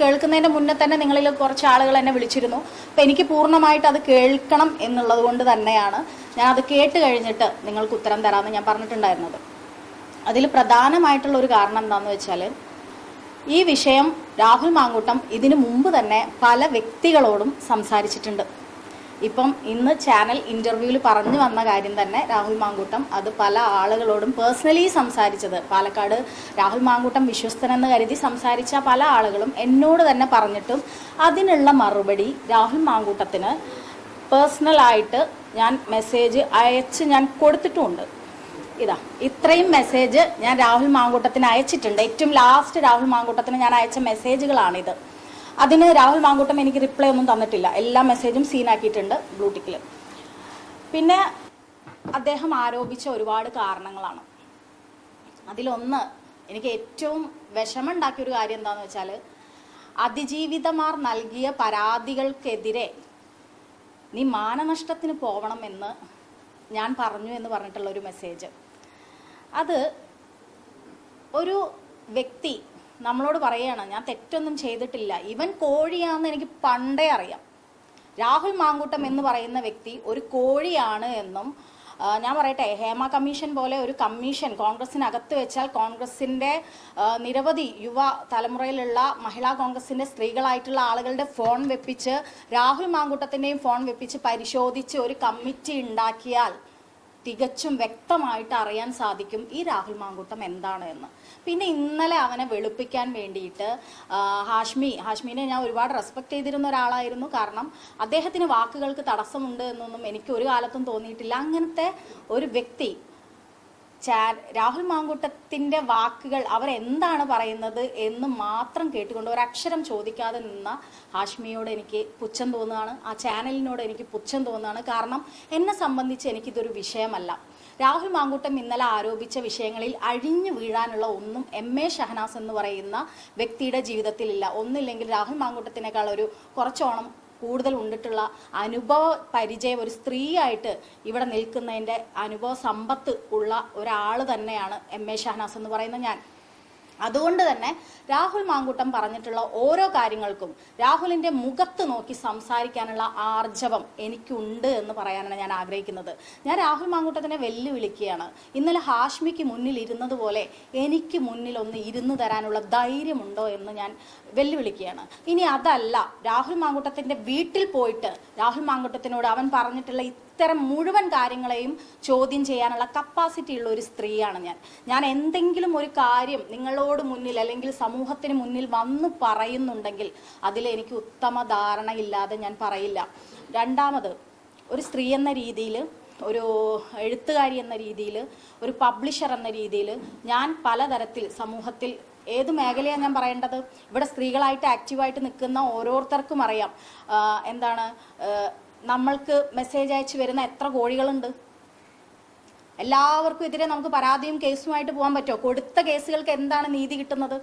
കേൾക്കുന്നതിൻ്റെ മുന്നേ തന്നെ നിങ്ങളിൽ കുറച്ച് ആളുകൾ എന്നെ വിളിച്ചിരുന്നു. അപ്പം എനിക്ക് പൂർണ്ണമായിട്ട് അത് കേൾക്കണം എന്നുള്ളത് കൊണ്ട് തന്നെയാണ് ഞാൻ അത് കേട്ട് കഴിഞ്ഞിട്ട് നിങ്ങൾക്ക് ഉത്തരം തരാമെന്ന് ഞാൻ പറഞ്ഞിട്ടുണ്ടായിരുന്നത്. അതിൽ പ്രധാനമായിട്ടുള്ള ഒരു കാരണം എന്താണെന്ന് വെച്ചാൽ, ഈ വിഷയം രാഹുൽ മാങ്കൂട്ടം ഇതിനു മുമ്പ് തന്നെ പല വ്യക്തികളോടും സംസാരിച്ചിട്ടുണ്ട്. ഇപ്പം ഇന്ന് ചാനൽ ഇൻ്റർവ്യൂവിൽ പറഞ്ഞു വന്ന കാര്യം തന്നെ രാഹുൽ മാങ്കൂട്ടം അത് പല ആളുകളോടും പേഴ്സണലി സംസാരിച്ചത്, പാലക്കാട് രാഹുൽ മാങ്കൂട്ടം വിശ്വസ്തനെന്ന് കരുതി സംസാരിച്ച പല ആളുകളും എന്നോട് തന്നെ പറഞ്ഞിട്ടും അതിനുള്ള മറുപടി രാഹുൽ മാങ്കൂട്ടത്തിന് പേഴ്സണലായിട്ട് ഞാൻ മെസ്സേജ് അയച്ച് ഞാൻ കൊടുത്തിട്ടുമുണ്ട്. ഇതാ ഇത്രയും മെസ്സേജ് ഞാൻ രാഹുൽ മാങ്കൂട്ടത്തിന് അയച്ചിട്ടുണ്ട്. ഏറ്റവും ലാസ്റ്റ് രാഹുൽ മാങ്കൂട്ടത്തിന് ഞാൻ അയച്ച മെസ്സേജുകളാണിത്. അതിന് രാഹുൽ മാങ്കൂട്ടം എനിക്ക് റിപ്ലൈ ഒന്നും തന്നിട്ടില്ല. എല്ലാ മെസ്സേജും സീനാക്കിയിട്ടുണ്ട് ബ്ലൂടിക്കിൽ. പിന്നെ അദ്ദേഹം ആരോപിച്ച ഒരുപാട് കാരണങ്ങളാണ്. അതിലൊന്ന് എനിക്ക് ഏറ്റവും വിഷമമുണ്ടാക്കിയൊരു കാര്യം എന്താണെന്ന് വെച്ചാൽ, അതിജീവിതമാർ നൽകിയ പരാതികൾക്കെതിരെ നീ മാനനഷ്ടത്തിന് പോവണമെന്ന് ഞാൻ പറഞ്ഞു എന്ന് പറഞ്ഞിട്ടുള്ള ഒരു മെസ്സേജ്. അത് ഒരു വ്യക്തി നമ്മളോട് പറയുകയാണ്, ഞാൻ തെറ്റൊന്നും ചെയ്തിട്ടില്ല, ഇവൻ കോഴിയാണെന്ന് എനിക്ക് പണ്ടേ അറിയാം. രാഹുൽ മാങ്കൂട്ടം എന്ന് പറയുന്ന വ്യക്തി ഒരു കോഴിയാണ് എന്നും, ഞാൻ പറയട്ടെ, ഹേമ കമ്മീഷൻ പോലെ ഒരു കമ്മീഷൻ കോൺഗ്രസിനകത്ത് വെച്ചാൽ കോൺഗ്രസിൻ്റെ നിരവധി യുവ തലമുറയിലുള്ള മഹിളാ കോൺഗ്രസിൻ്റെ സ്ത്രീകളായിട്ടുള്ള ആളുകളുടെ ഫോൺ വെപ്പിച്ച് രാഹുൽ മാങ്കൂട്ടത്തിൻ്റെയും ഫോൺ വെപ്പിച്ച് പരിശോധിച്ച് ഒരു കമ്മിറ്റി ഉണ്ടാക്കിയാൽ തികച്ചും വ്യക്തമായിട്ട് അറിയാൻ സാധിക്കും ഈ രാഹുൽ മാങ്കൂട്ടം എന്താണ് എന്ന്. പിന്നെ ഇന്നലെ അവനെ വെളുപ്പിക്കാൻ വേണ്ടിയിട്ട് ഹാഷ്മിനെ ഞാൻ ഒരുപാട് റെസ്പെക്ട് ചെയ്തിരുന്ന ഒരാളായിരുന്നു. കാരണം അദ്ദേഹത്തിന് വാക്കുകൾക്ക് തടസ്സമുണ്ട് എന്നൊന്നും എനിക്ക് ഒരു കാലത്തും തോന്നിയിട്ടില്ല. അങ്ങനത്തെ ഒരു വ്യക്തി രാഹുൽ മാങ്കൂട്ടത്തിൻ്റെ വാക്കുകൾ അവരെന്താണ് പറയുന്നത് എന്ന് മാത്രം കേട്ടുകൊണ്ട് ഒരക്ഷരം ചോദിക്കാതെ നിന്ന ഹാഷ്മിയോട് എനിക്ക് പുച്ഛം തോന്നുകയാണ്. ആ ചാനലിനോട് എനിക്ക് പുച്ഛം തോന്നുകയാണ്. കാരണം എന്നെ സംബന്ധിച്ച് എനിക്കിതൊരു വിഷയമല്ല. രാഹുൽ മാങ്കൂട്ടം ഇന്നലെ ആരോപിച്ച വിഷയങ്ങളിൽ അഴിഞ്ഞു വീഴാനുള്ള ഒന്നും എം.എ. ഷഹനാസ് എന്ന് പറയുന്ന വ്യക്തിയുടെ ജീവിതത്തിലില്ല. ഒന്നില്ലെങ്കിൽ രാഹുൽ മാങ്കൂട്ടത്തിനേക്കാൾ ഒരു കുറച്ചോണം കൂടുതൽ ഉണ്ടിട്ടുള്ള അനുഭവ പരിചയം, ഒരു സ്ത്രീയായിട്ട് ഇവിടെ നിൽക്കുന്നതിൻ്റെ അനുഭവ സമ്പത്ത് ഉള്ള ഒരാൾ തന്നെയാണ് എം.എ. ഷഹനാസ് എന്ന് പറയുന്ന ഞാൻ. അതുകൊണ്ട് തന്നെ രാഹുൽ മാങ്കൂട്ടം പറഞ്ഞിട്ടുള്ള ഓരോ കാര്യങ്ങൾക്കും രാഹുലിൻ്റെ മുഖത്ത് നോക്കി സംസാരിക്കാനുള്ള ആർജവം എനിക്കുണ്ട് എന്ന് പറയാനാണ് ഞാൻ ആഗ്രഹിക്കുന്നത്. ഞാൻ രാഹുൽ മാങ്കൂട്ടത്തിനെ വെല്ലുവിളിക്കുകയാണ്. ഇന്നലെ ഹാഷ്മിക്ക് മുന്നിൽ ഇരുന്നതുപോലെ എനിക്ക് മുന്നിൽ ഒന്ന് ഇരുന്ന് തരാനുള്ള ധൈര്യമുണ്ടോ എന്ന് ഞാൻ വെല്ലുവിളിക്കുകയാണ്. ഇനി അതല്ല, രാഹുൽ മാങ്കൂട്ടത്തിൻ്റെ വീട്ടിൽ പോയിട്ട് രാഹുൽ മാങ്കൂട്ടത്തിനോട് അവൻ പറഞ്ഞിട്ടുള്ള ഇത്തരം മുഴുവൻ കാര്യങ്ങളെയും ചോദ്യം ചെയ്യാനുള്ള കപ്പാസിറ്റി ഉള്ള ഒരു സ്ത്രീയാണ് ഞാൻ എന്തെങ്കിലും ഒരു കാര്യം നിങ്ങളോട് മുന്നിൽ അല്ലെങ്കിൽ സമൂഹത്തിന് മുന്നിൽ വന്ന് പറയുന്നുണ്ടെങ്കിൽ അതിലെനിക്ക് ഉത്തമ ധാരണയില്ലാതെ ഞാൻ പറയില്ല. രണ്ടാമത്, ഒരു സ്ത്രീ എന്ന രീതിയിൽ, ഒരു എഴുത്തുകാരി എന്ന രീതിയിൽ, ഒരു പബ്ലിഷർ എന്ന രീതിയിൽ ഞാൻ പലതരത്തിൽ സമൂഹത്തിൽ ഏത് മേഖലയാണ് ഞാൻ പറയേണ്ടത്, ഇവിടെ സ്ത്രീകളായിട്ട് ആക്റ്റീവായിട്ട് നിൽക്കുന്ന ഓരോരുത്തർക്കും അറിയാം എന്താണ് നമ്മൾക്ക് മെസ്സേജ് അയച്ചു വരുന്ന എത്ര കോഴികളുണ്ട്. എല്ലാവർക്കും എതിരെ നമുക്ക് പരാതിയും കേസുമായിട്ട് പോകാൻ പറ്റുമോ? കൊടുത്ത കേസുകൾക്ക് എന്താണ് നീതി കിട്ടുന്നത്?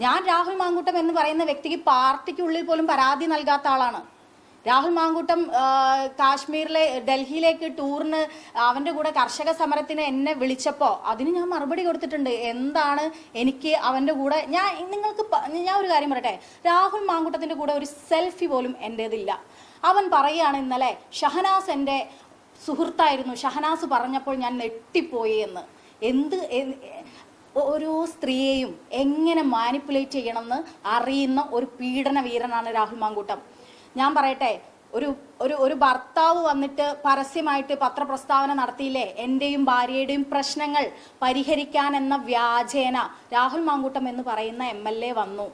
ഞാൻ രാഹുൽ മാങ്കൂട്ടം എന്ന് പറയുന്ന വ്യക്തിക്ക് പാർട്ടിക്കുള്ളിൽ പോലും പരാതി നൽകാത്ത ആളാണ്. രാഹുൽ മാങ്കൂട്ടം കാശ്മീരിലെ ഡൽഹിയിലേക്ക് ടൂറിന് അവൻ്റെ കൂടെ കർഷക സമരത്തിന് എന്നെ വിളിച്ചപ്പോൾ അതിന് ഞാൻ മറുപടി കൊടുത്തിട്ടുണ്ട്. എന്താണ് എനിക്ക് അവൻ്റെ കൂടെ ഞാൻ ഒരു കാര്യം പറയട്ടെ, രാഹുൽ മാങ്കൂട്ടത്തിൻ്റെ കൂടെ ഒരു സെൽഫി പോലും എൻ്റേതില്ല. അവൻ പറയുകയാണ് ഇന്നലെ ഷഹനാസ് എൻ്റെ സുഹൃത്തായിരുന്നു, ഷഹനാസ് പറഞ്ഞപ്പോൾ ഞാൻ നെട്ടിപ്പോയി എന്ന്. ഓരോ സ്ത്രീയെയും എങ്ങനെ മാനിപ്പുലേറ്റ് ചെയ്യണമെന്ന് അറിയുന്ന ഒരു പീഡന വീരനാണ് രാഹുൽ മാങ്കൂട്ടം. ഞാൻ പറയട്ടെ, ഒരു ഭർത്താവ് വന്നിട്ട് പരസ്യമായിട്ട് പത്രപ്രസ്താവന നടത്തിയില്ലേ, എൻ്റെയും ഭാര്യയുടെയും പ്രശ്നങ്ങൾ പരിഹരിക്കാൻ എന്ന വ്യാജേന രാഹുൽ മാങ്കൂട്ടം എന്ന് പറയുന്ന MLA വന്നു.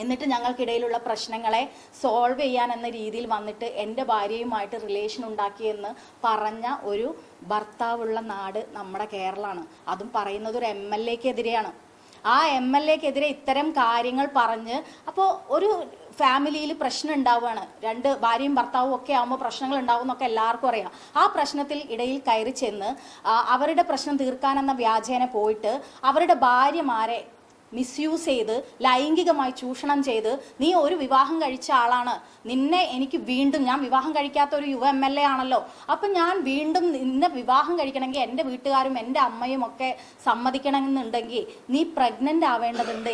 എന്നിട്ട് ഞങ്ങൾക്കിടയിലുള്ള പ്രശ്നങ്ങളെ സോൾവ് ചെയ്യാൻ എന്ന രീതിയിൽ വന്നിട്ട് എൻ്റെ ഭാര്യയുമായിട്ട് റിലേഷൻ ഉണ്ടാക്കിയെന്ന് പറഞ്ഞ ഒരു ഭർത്താവുള്ള നാട് നമ്മുടെ കേരളമാണ്. അതും പറയുന്നത് ഒരു MLAക്കെതിരെയാണ്. ആ MLAക്കെതിരെ ഇത്തരം കാര്യങ്ങൾ പറഞ്ഞ്, അപ്പോൾ ഒരു ഫാമിലിയിൽ പ്രശ്നം ഉണ്ടാവുകയാണ്, രണ്ട് ഭാര്യയും ഭർത്താവും ഒക്കെ ആകുമ്പോൾ പ്രശ്നങ്ങൾ ഉണ്ടാവും എന്നൊക്കെ എല്ലാവർക്കും അറിയാം. ആ പ്രശ്നത്തിൽ ഇടയിൽ കയറി ചെന്ന് അവരുടെ പ്രശ്നം തീർക്കാനെന്ന വ്യാജേന പോയിട്ട് അവരുടെ ഭാര്യമാരെ മിസ്യൂസ് ചെയ്ത് ലൈംഗികമായി ചൂഷണം ചെയ്ത് നീ ഒരു വിവാഹം കഴിച്ച ആളാണ്, നിന്നെ എനിക്ക് വീണ്ടും, ഞാൻ വിവാഹം കഴിക്കാത്ത ഒരു യുവ MLA ആണല്ലോ, അപ്പം ഞാൻ വീണ്ടും നിന്നെ വിവാഹം കഴിക്കണമെങ്കിൽ എൻ്റെ വീട്ടുകാരും എൻ്റെ അമ്മയും ഒക്കെ സമ്മതിക്കണമെന്നുണ്ടെങ്കിൽ നീ പ്രഗ്നൻ്റ് ആവേണ്ടതുണ്ട്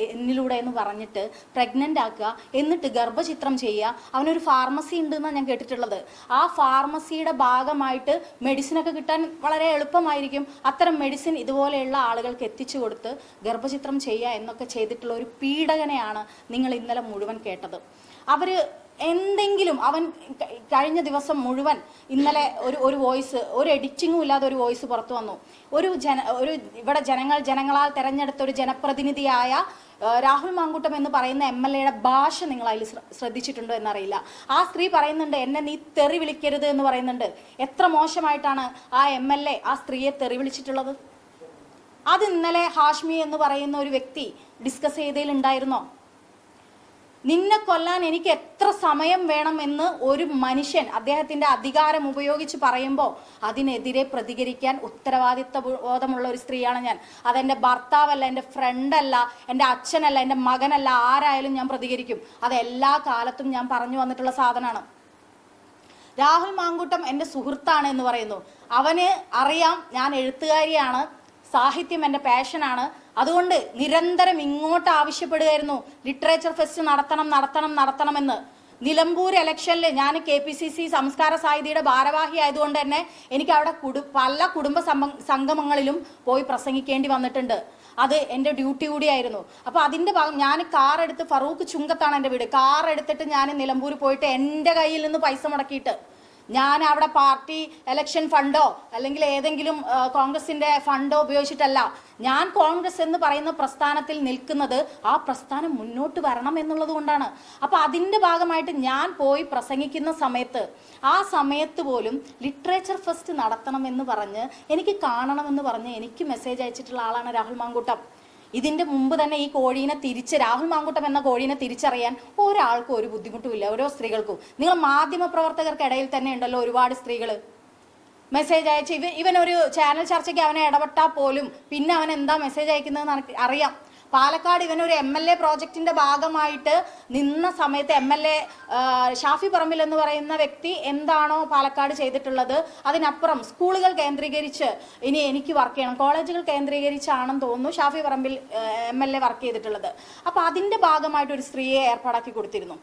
എന്നിലൂടെ എന്ന് പറഞ്ഞിട്ട് പ്രഗ്നൻ്റ് ആക്കുക, എന്നിട്ട് ഗർഭചിത്രം ചെയ്യുക. അവനൊരു ഫാർമസി ഉണ്ടെന്നാണ് ഞാൻ കേട്ടിട്ടുള്ളത്. ആ ഫാർമസിയുടെ ഭാഗമായിട്ട് മെഡിസിനൊക്കെ കിട്ടാൻ വളരെ എളുപ്പമായിരിക്കും. അത്തരം മെഡിസിൻ ഇതുപോലെയുള്ള ആളുകൾക്ക് എത്തിച്ചു കൊടുത്ത് ഗർഭചിത്രം ചെയ്യുക എന്നൊക്കെ ചെയ്തിട്ടുള്ള ഒരു പീഡകനെയാണ് നിങ്ങൾ ഇന്നലെ മുഴുവൻ കേട്ടത്. അവര് എന്തെങ്കിലും, അവൻ കഴിഞ്ഞ ദിവസം മുഴുവൻ, ഇന്നലെ ഒരു വോയിസ്, ഒരു എഡിറ്റിങ്ങും ഇല്ലാതെ ഒരു വോയിസ് പുറത്തു വന്നു. ഒരു ഇവിടെ ജനങ്ങളാൽ തെരഞ്ഞെടുത്ത ഒരു ജനപ്രതിനിധിയായ രാഹുൽ മാങ്കൂട്ടം എന്ന് പറയുന്ന MLAയുടെ ഭാഷ നിങ്ങൾ അതിൽ ശ്രദ്ധിച്ചിട്ടുണ്ടോ എന്നറിയില്ല. ആ സ്ത്രീ പറയുന്നുണ്ട്, എന്നെ നീ തെറി വിളിക്കരുത് എന്ന് പറയുന്നുണ്ട്. എത്ര മോശമായിട്ടാണ് ആ MLA ആ സ്ത്രീയെ തെറി വിളിച്ചിട്ടുള്ളത്? അത് ഇന്നലെ ഹാഷ്മി എന്ന് പറയുന്ന ഒരു വ്യക്തി ഡിസ്കസ് ചെയ്തതിലുണ്ടായിരുന്നോ? നിന്നെ കൊല്ലാൻ എനിക്ക് എത്ര സമയം വേണമെന്ന് ഒരു മനുഷ്യൻ അദ്ദേഹത്തിന്റെ അധികാരം ഉപയോഗിച്ച് പറയുമ്പോൾ അതിനെതിരെ പ്രതികരിക്കാൻ ഉത്തരവാദിത്വ ബോധമുള്ള ഒരു സ്ത്രീയാണ് ഞാൻ. അതെന്റെ ഭർത്താവല്ല, എൻ്റെ ഫ്രണ്ടല്ല, എൻ്റെ അച്ഛനല്ല, എൻ്റെ മകനല്ല, ആരായാലും ഞാൻ പ്രതികരിക്കും. അത് എല്ലാ കാലത്തും ഞാൻ പറഞ്ഞു വന്നിട്ടുള്ള സാധനമാണ്. രാഹുൽ മാങ്കൂട്ടം എൻ്റെ സുഹൃത്താണ് എന്ന് പറയുന്നു. അവന് അറിയാം ഞാൻ എഴുത്തുകാരിയാണ്, സാഹിത്യം എൻ്റെ പാഷനാണ്. അതുകൊണ്ട് നിരന്തരം ഇങ്ങോട്ട് ആവശ്യപ്പെടുകയായിരുന്നു ലിറ്ററേച്ചർ ഫെസ്റ്റ് നടത്തണമെന്ന്. നിലമ്പൂർ ഇലക്ഷനിൽ ഞാൻ KPCC സംസ്കാര സാഹിതിയുടെ ഭാരവാഹി ആയതുകൊണ്ട് തന്നെ എനിക്ക് അവിടെ പല കുടുംബ സംഗമങ്ങളിലും പോയി പ്രസംഗിക്കേണ്ടി വന്നിട്ടുണ്ട്. അത് എൻ്റെ ഡ്യൂട്ടി കൂടിയായിരുന്നു. അപ്പോൾ അതിൻ്റെ ഭാഗം ഞാൻ കാർ എടുത്ത്, ഫറൂഖ് ചുങ്കത്താണ് എൻ്റെ വീട്, കാർ എടുത്തിട്ട് ഞാൻ നിലമ്പൂർ പോയിട്ട് എൻ്റെ കയ്യിൽ നിന്ന് പൈസ മുടക്കിയിട്ട്, ഞാൻ അവിടെ പാർട്ടി ഇലക്ഷൻ ഫണ്ടോ അല്ലെങ്കിൽ ഏതെങ്കിലും കോൺഗ്രസിന്റെ ഫണ്ടോ ഉപയോഗിച്ചിട്ടല്ല. ഞാൻ കോൺഗ്രസ് എന്ന് പറയുന്ന പ്രസ്ഥാനത്തിൽ നിൽക്കുന്നത് ആ പ്രസ്ഥാനം മുന്നോട്ട് വരണം എന്നുള്ളത് കൊണ്ടാണ്. അപ്പൊ അതിന്റെ ഭാഗമായിട്ട് ഞാൻ പോയി പ്രസംഗിക്കുന്ന സമയത്ത്, ആ സമയത്ത് പോലും ലിറ്ററേച്ചർ ഫെസ്റ്റ് നടത്തണമെന്ന് പറഞ്ഞ്, എനിക്ക് കാണണമെന്ന് പറഞ്ഞ് എനിക്ക് മെസ്സേജ് അയച്ചിട്ടുള്ള ആളാണ് രാഹുൽ മാങ്കൂട്ടം. ഇതിന്റെ മുമ്പ് തന്നെ ഈ കോഴീനെ രാഹുൽ മാങ്കൂട്ടം എന്ന കോഴീനെ തിരിച്ചറിയാൻ ഒരാൾക്കും ഒരു ബുദ്ധിമുട്ടുമില്ല, ഓരോ സ്ത്രീകൾക്കും. നിങ്ങൾ മാധ്യമ പ്രവർത്തകർക്കിടയിൽ തന്നെ ഉണ്ടല്ലോ ഒരുപാട് സ്ത്രീകൾ മെസ്സേജ് അയച്ച്, ഇവനൊരു ചാനൽ ചർച്ചയ്ക്ക് അവനെ ഇടപെട്ടാൽ പോലും പിന്നെ അവൻ എന്താ മെസ്സേജ് അയക്കുന്നതെന്ന് അറിയാം. പാലക്കാട് ഇവനൊരു MLA പ്രോജക്റ്റിന്റെ ഭാഗമായിട്ട് നിന്ന സമയത്ത് MLA ഷാഫി പറമ്പിൽ എന്ന് പറയുന്ന വ്യക്തി എന്താണോ പാലക്കാട് ചെയ്തിട്ടുള്ളത് അതിനപ്പുറം സ്കൂളുകൾ കേന്ദ്രീകരിച്ച് ഇനി എനിക്ക് വർക്ക് ചെയ്യണം, കോളേജുകൾ കേന്ദ്രീകരിച്ചാണെന്ന് തോന്നുന്നു ഷാഫി പറമ്പിൽ MLA വർക്ക് ചെയ്തിട്ടുള്ളത്. അപ്പോൾ അതിന്റെ ഭാഗമായിട്ട് ഒരു സ്ത്രീയെ ഏർപ്പാടാക്കി കൊടുത്തിരുന്നു.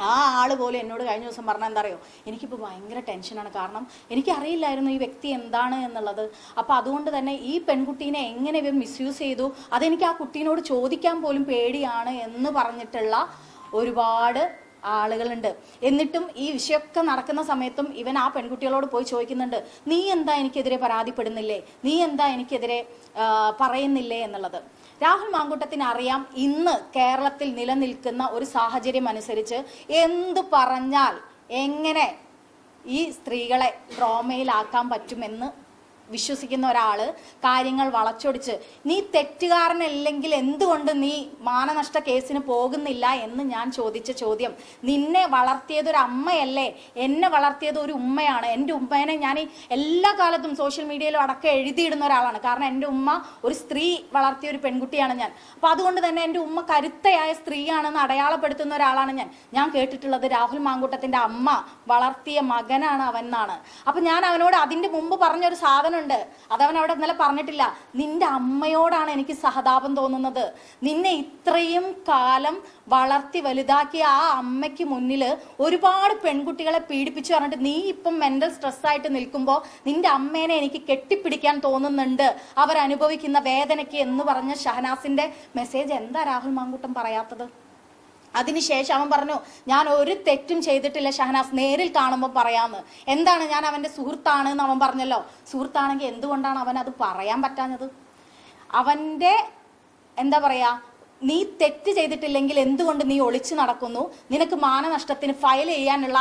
ആ ആള് പോലും എന്നോട് കഴിഞ്ഞ ദിവസം പറഞ്ഞാൽ എന്താ അറിയോ, എനിക്കിപ്പോൾ ഭയങ്കര ടെൻഷനാണ്, കാരണം എനിക്കറിയില്ലായിരുന്നു ഈ വ്യക്തി എന്താണ് എന്നുള്ളത്. അപ്പോൾ അതുകൊണ്ട് തന്നെ ഈ പെൺകുട്ടീനെ എങ്ങനെ ഇവർ മിസ്യൂസ് ചെയ്തു, അതെനിക്ക് ആ കുട്ടീനോട് ചോദിക്കാൻ പോലും പേടിയാണ് എന്ന് പറഞ്ഞിട്ടുള്ള ഒരുപാട് ആളുകളുണ്ട്. എന്നിട്ടും ഈ വിഷയമൊക്കെ നടക്കുന്ന സമയത്തും ഇവൻ ആ പെൺകുട്ടികളോട് പോയി ചോദിക്കുന്നുണ്ട്, നീ എന്താ എനിക്കെതിരെ പരാതിപ്പെടുന്നില്ലേ, നീ എന്താ എനിക്കെതിരെ പറയുന്നില്ലേ എന്നുള്ളത്. രാഹുൽ മാങ്കൂട്ടത്തിന് അറിയാം ഇന്ന് കേരളത്തിൽ നിലനിൽക്കുന്ന ഒരു സാഹചര്യം അനുസരിച്ച് എന്തു പറഞ്ഞാൽ എങ്ങനെ ഈ സ്ത്രീകളെ ട്രോമയിലാക്കാൻ പറ്റുമെന്ന് വിശ്വസിക്കുന്ന ഒരാള് കാര്യങ്ങൾ വളച്ചൊടിച്ച്, നീ തെറ്റുകാരനല്ലെങ്കിൽ എന്തുകൊണ്ട് നീ മാനനഷ്ട കേസിന് പോകുന്നില്ല എന്ന് ഞാൻ ചോദിച്ച ചോദ്യം, നിന്നെ വളർത്തിയത് ഒരു അമ്മയല്ലേ, എന്നെ വളർത്തിയത് ഒരു ഉമ്മയാണ്. എൻ്റെ ഉമ്മേനെ ഞാൻ എല്ലാ കാലത്തും സോഷ്യൽ മീഡിയയിലും അടക്കം എഴുതിയിടുന്ന ഒരാളാണ്. കാരണം എൻ്റെ ഉമ്മ ഒരു സ്ത്രീ വളർത്തിയ ഒരു പെൺകുട്ടിയാണ് ഞാൻ. അപ്പോൾ അതുകൊണ്ട് തന്നെ എൻ്റെ ഉമ്മ കരുത്തയായ സ്ത്രീയാണെന്ന് അടയാളപ്പെടുത്തുന്ന ഒരാളാണ് ഞാൻ. ഞാൻ കേട്ടിട്ടുള്ളത് രാഹുൽ മാങ്കൂട്ടത്തിൻ്റെ അമ്മ വളർത്തിയ മകനാണ് അവൻ എന്നാണ്. അപ്പം ഞാൻ അവനോട് അതിൻ്റെ മുമ്പ് പറഞ്ഞൊരു സാധനം ഉണ്ട്, അതവൻ അവിടെ ഇന്നലെ പറഞ്ഞിട്ടില്ല. നിന്റെ അമ്മയോടാണ് എനിക്ക് സഹതാപം തോന്നുന്നത്. നിന്നെ ഇത്രയും കാലം വളർത്തി വലുതാക്കിയ ആ അമ്മയ്ക്ക് മുന്നിൽ ഒരുപാട് പെൺകുട്ടികളെ പീഡിപ്പിച്ചു പറഞ്ഞിട്ട് നീ ഇപ്പം മെന്റൽ സ്ട്രെസ്സായിട്ട് നിൽക്കുമ്പോൾ നിന്റെ അമ്മേനെ എനിക്ക് കെട്ടിപ്പിടിക്കാൻ തോന്നുന്നുണ്ട് അവരനുഭവിക്കുന്ന വേദനയ്ക്ക് എന്ന് പറഞ്ഞ ഷഹനാസിന്റെ മെസ്സേജ് എന്താ രാഹുൽ മാങ്കൂട്ടം പറയാത്തത്? അതിനുശേഷം അവൻ പറഞ്ഞു, ഞാൻ ഒരു തെറ്റും ചെയ്തിട്ടില്ല ഷഹനാസ്, നേരിൽ കാണുമ്പോൾ പറയാമെന്ന്. എന്താണ്, ഞാൻ അവൻ്റെ സുഹൃത്താണ് എന്ന് അവൻ പറഞ്ഞല്ലോ. സുഹൃത്താണെങ്കിൽ എന്തുകൊണ്ടാണ് അവൻ അത് പറയാൻ പറ്റാഞ്ഞത്? അവൻ്റെ എന്താ പറയാ, നീ തെറ്റ് ചെയ്തിട്ടില്ലെങ്കിൽ എന്തുകൊണ്ട് നീ ഒളിച്ചു നടക്കുന്നു, നിനക്ക് മാനനഷ്ടത്തിന് ഫയൽ ചെയ്യാനുള്ള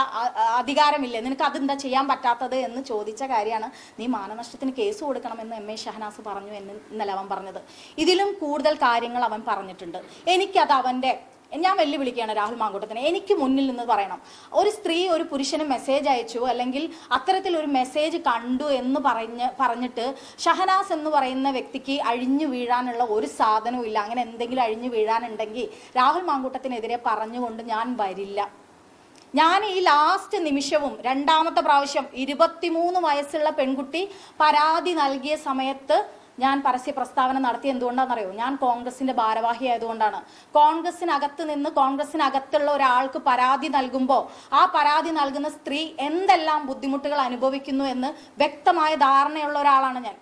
അധികാരമില്ലേ, നിനക്ക് അതെന്താ ചെയ്യാൻ പറ്റാത്തത് എന്ന് ചോദിച്ച കാര്യമാണ്. നീ മാനനഷ്ടത്തിന് കേസ് കൊടുക്കണമെന്ന് MA ഷഹനാസ് പറഞ്ഞു എന്ന് ഇന്നലെ അവൻ പറഞ്ഞത്. ഇതിലും കൂടുതൽ കാര്യങ്ങൾ അവൻ പറഞ്ഞിട്ടുണ്ട്. എനിക്കത് ഞാൻ വെല്ലുവിളിക്കുകയാണ് രാഹുൽ മാങ്കൂട്ടത്തിനെ, എനിക്ക് മുന്നിൽ നിന്ന് പറയണം. ഒരു സ്ത്രീ ഒരു പുരുഷന് മെസ്സേജ് അയച്ചു, അല്ലെങ്കിൽ അത്തരത്തിലൊരു മെസ്സേജ് കണ്ടു എന്ന് പറഞ്ഞിട്ട് ഷഹനാസ് എന്ന് പറയുന്ന വ്യക്തിക്ക് അഴിഞ്ഞു വീഴാനുള്ള ഒരു സാധനവും ഇല്ല. അങ്ങനെ എന്തെങ്കിലും അഴിഞ്ഞു വീഴാനുണ്ടെങ്കിൽ രാഹുൽ മാങ്കൂട്ടത്തിനെതിരെ പറഞ്ഞുകൊണ്ട് ഞാൻ വരില്ല. ഞാൻ ഈ ലാസ്റ്റ് നിമിഷവും രണ്ടാമത്തെ പ്രാവശ്യം 23 വയസ്സുള്ള പെൺകുട്ടി പരാതി നൽകിയ സമയത്ത് ഞാൻ പരസ്യ പ്രസ്താവന നടത്തി. എന്തുകൊണ്ടാണെന്നറിയോ? ഞാൻ കോൺഗ്രസിന്റെ ഭാരവാഹി ആയതുകൊണ്ടാണ്. കോൺഗ്രസിനകത്ത് നിന്ന് കോൺഗ്രസിനകത്തുള്ള ഒരാൾക്ക് പരാതി നൽകുമ്പോൾ ആ പരാതി നൽകുന്ന സ്ത്രീ എന്തെല്ലാം ബുദ്ധിമുട്ടുകൾ അനുഭവിക്കുന്നു എന്ന് വ്യക്തമായ ധാരണയുള്ള ഒരാളാണ് ഞാൻ.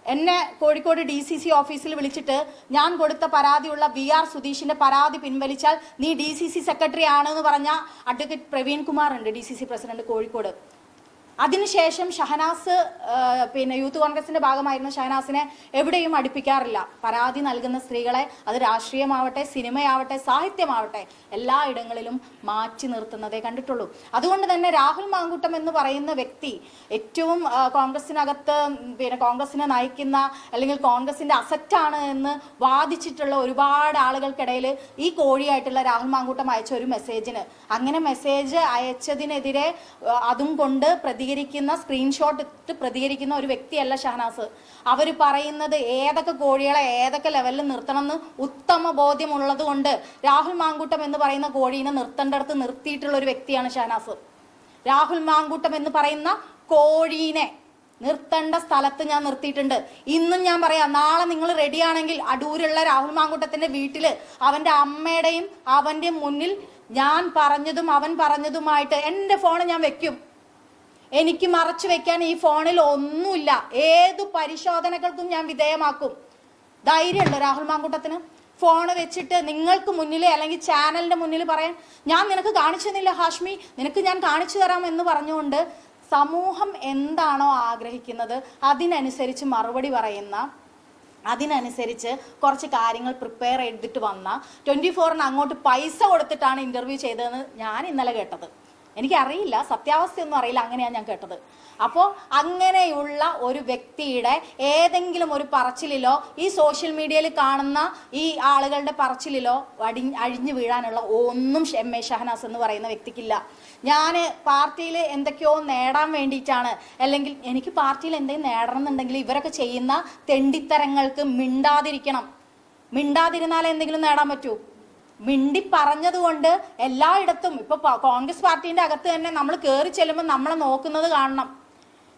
എന്നെ കോഴിക്കോട് DCC ഓഫീസിൽ വിളിച്ചിട്ട് ഞാൻ കൊടുത്ത പരാതിയുള്ള VR സുധീഷിന്റെ പരാതി പിൻവലിച്ചാൽ നീ DCC സെക്രട്ടറി ആണെന്ന് പറഞ്ഞ അഡ്വക്കേറ്റ് പ്രവീൺ കുമാർ ഉണ്ട്, DCC പ്രസിഡന്റ് കോഴിക്കോട്. അതിനുശേഷം ഷഹനാസ് യൂത്ത് കോൺഗ്രസിന്റെ ഭാഗമായിരുന്ന ഷഹനാസിനെ എവിടെയും അടുപ്പിക്കാറില്ല. പരാതി നൽകുന്ന സ്ത്രീകളെ അത് രാഷ്ട്രീയമാവട്ടെ, സിനിമയാവട്ടെ, സാഹിത്യമാവട്ടെ എല്ലാ ഇടങ്ങളിലും മാറ്റി നിർത്തുന്നതേ കണ്ടിട്ടുള്ളൂ. അതുകൊണ്ട് തന്നെ രാഹുൽ മാങ്കൂട്ടം എന്ന് പറയുന്ന വ്യക്തി ഏറ്റവും കോൺഗ്രസിനകത്ത് കോൺഗ്രസിനെ നയിക്കുന്ന അല്ലെങ്കിൽ കോൺഗ്രസിന്റെ അസറ്റാണ് എന്ന് വാദിച്ചിട്ടുള്ള ഒരുപാട് ആളുകൾക്കിടയിൽ ഈ കോഴിയായിട്ടുള്ള രാഹുൽ മാങ്കൂട്ടം അയച്ച ഒരു മെസ്സേജിന്, അങ്ങനെ മെസ്സേജ് അയച്ചതിനെതിരെ അതും കൊണ്ട് പ്രതികരിക്കുന്ന സ്ക്രീൻഷോട്ട് ഇട്ട് പ്രതികരിക്കുന്ന ഒരു വ്യക്തിയല്ല ഷഹനാസ്. അവർ പറയുന്നത് ഏതൊക്കെ കോഴികളെ ഏതൊക്കെ ലെവലിൽ നിർത്തണം എന്ന് ഉത്തമ ബോധ്യമുള്ളത് കൊണ്ട് രാഹുൽ മാങ്കൂട്ടം എന്ന് പറയുന്ന കോഴീനെ നിർത്തേണ്ടടുത്ത് നിർത്തിയിട്ടുള്ള ഒരു വ്യക്തിയാണ് ഷഹനാസ്. രാഹുൽ മാങ്കൂട്ടം എന്ന് പറയുന്ന കോഴീനെ നിർത്തേണ്ട സ്ഥലത്ത് ഞാൻ നിർത്തിയിട്ടുണ്ട്. ഇന്നും ഞാൻ പറയാം, നാളെ നിങ്ങൾ റെഡിയാണെങ്കിൽ അടൂരുള്ള രാഹുൽ മാങ്കൂട്ടത്തിന്റെ വീട്ടില് അവന്റെ അമ്മയുടെയും അവന്റെ മുന്നിൽ ഞാൻ പറഞ്ഞതും അവൻ പറഞ്ഞതുമായിട്ട് എൻ്റെ ഫോൺ ഞാൻ വെക്കും. എനിക്ക് മറച്ചു വെക്കാൻ ഈ ഫോണിൽ ഒന്നുമില്ല. ഏതു പരിശോധനകൾക്കും ഞാൻ വിധേയമാക്കും. ധൈര്യമുണ്ടോ രാഹുൽ മാങ്കൂട്ടത്തിന് ഫോണ് വെച്ചിട്ട് നിങ്ങൾക്ക് മുന്നിൽ അല്ലെങ്കിൽ ചാനലിന്റെ മുന്നിൽ പറയാൻ? ഞാൻ നിനക്ക് കാണിച്ചു തന്നില്ല ഹാഷ്മി, നിനക്ക് ഞാൻ കാണിച്ചു തരാം എന്ന് പറഞ്ഞുകൊണ്ട് സമൂഹം എന്താണോ ആഗ്രഹിക്കുന്നത് അതിനനുസരിച്ച് മറുപടി പറയുന്ന, അതിനനുസരിച്ച് കുറച്ച് കാര്യങ്ങൾ പ്രിപ്പയർ ചെയ്തിട്ട് വന്ന 24-ന് അങ്ങോട്ട് പൈസ കൊടുത്തിട്ടാണ് ഇന്റർവ്യൂ ചെയ്തതെന്ന് ഞാൻ ഇന്നലെ കേട്ടത്. എനിക്കറിയില്ല, സത്യാവസ്ഥയൊന്നും അറിയില്ല, അങ്ങനെയാണ് ഞാൻ കേട്ടത്. അപ്പോൾ അങ്ങനെയുള്ള ഒരു വ്യക്തിയുടെ ഏതെങ്കിലും ഒരു പറച്ചിലിലോ ഈ സോഷ്യൽ മീഡിയയിൽ കാണുന്ന ഈ ആളുകളുടെ പറച്ചിലിലോ അഴിഞ്ഞു വീഴാനുള്ള ഒന്നും MA ഷഹനാസ് എന്ന് പറയുന്ന വ്യക്തിക്കില്ല. ഞാൻ പാർട്ടിയിൽ എന്തൊക്കെയോ നേടാൻ വേണ്ടിയിട്ടാണ്, അല്ലെങ്കിൽ എനിക്ക് പാർട്ടിയിൽ എന്തെങ്കിലും നേടണം എന്നുണ്ടെങ്കിൽ ഇവരൊക്കെ ചെയ്യുന്ന തെണ്ടിത്തരങ്ങൾക്ക് മിണ്ടാതിരിക്കണം. മിണ്ടാതിരുന്നാൽ എന്തെങ്കിലും നേടാൻ പറ്റൂ? മിണ്ടി പറഞ്ഞതുകൊണ്ട് എല്ലായിടത്തും ഇപ്പൊ കോൺഗ്രസ് പാർട്ടിന്റെ അകത്ത് തന്നെ നമ്മൾ കയറി ചെല്ലുമ്പോൾ നമ്മളെ നോക്കുന്നത് കാണണം,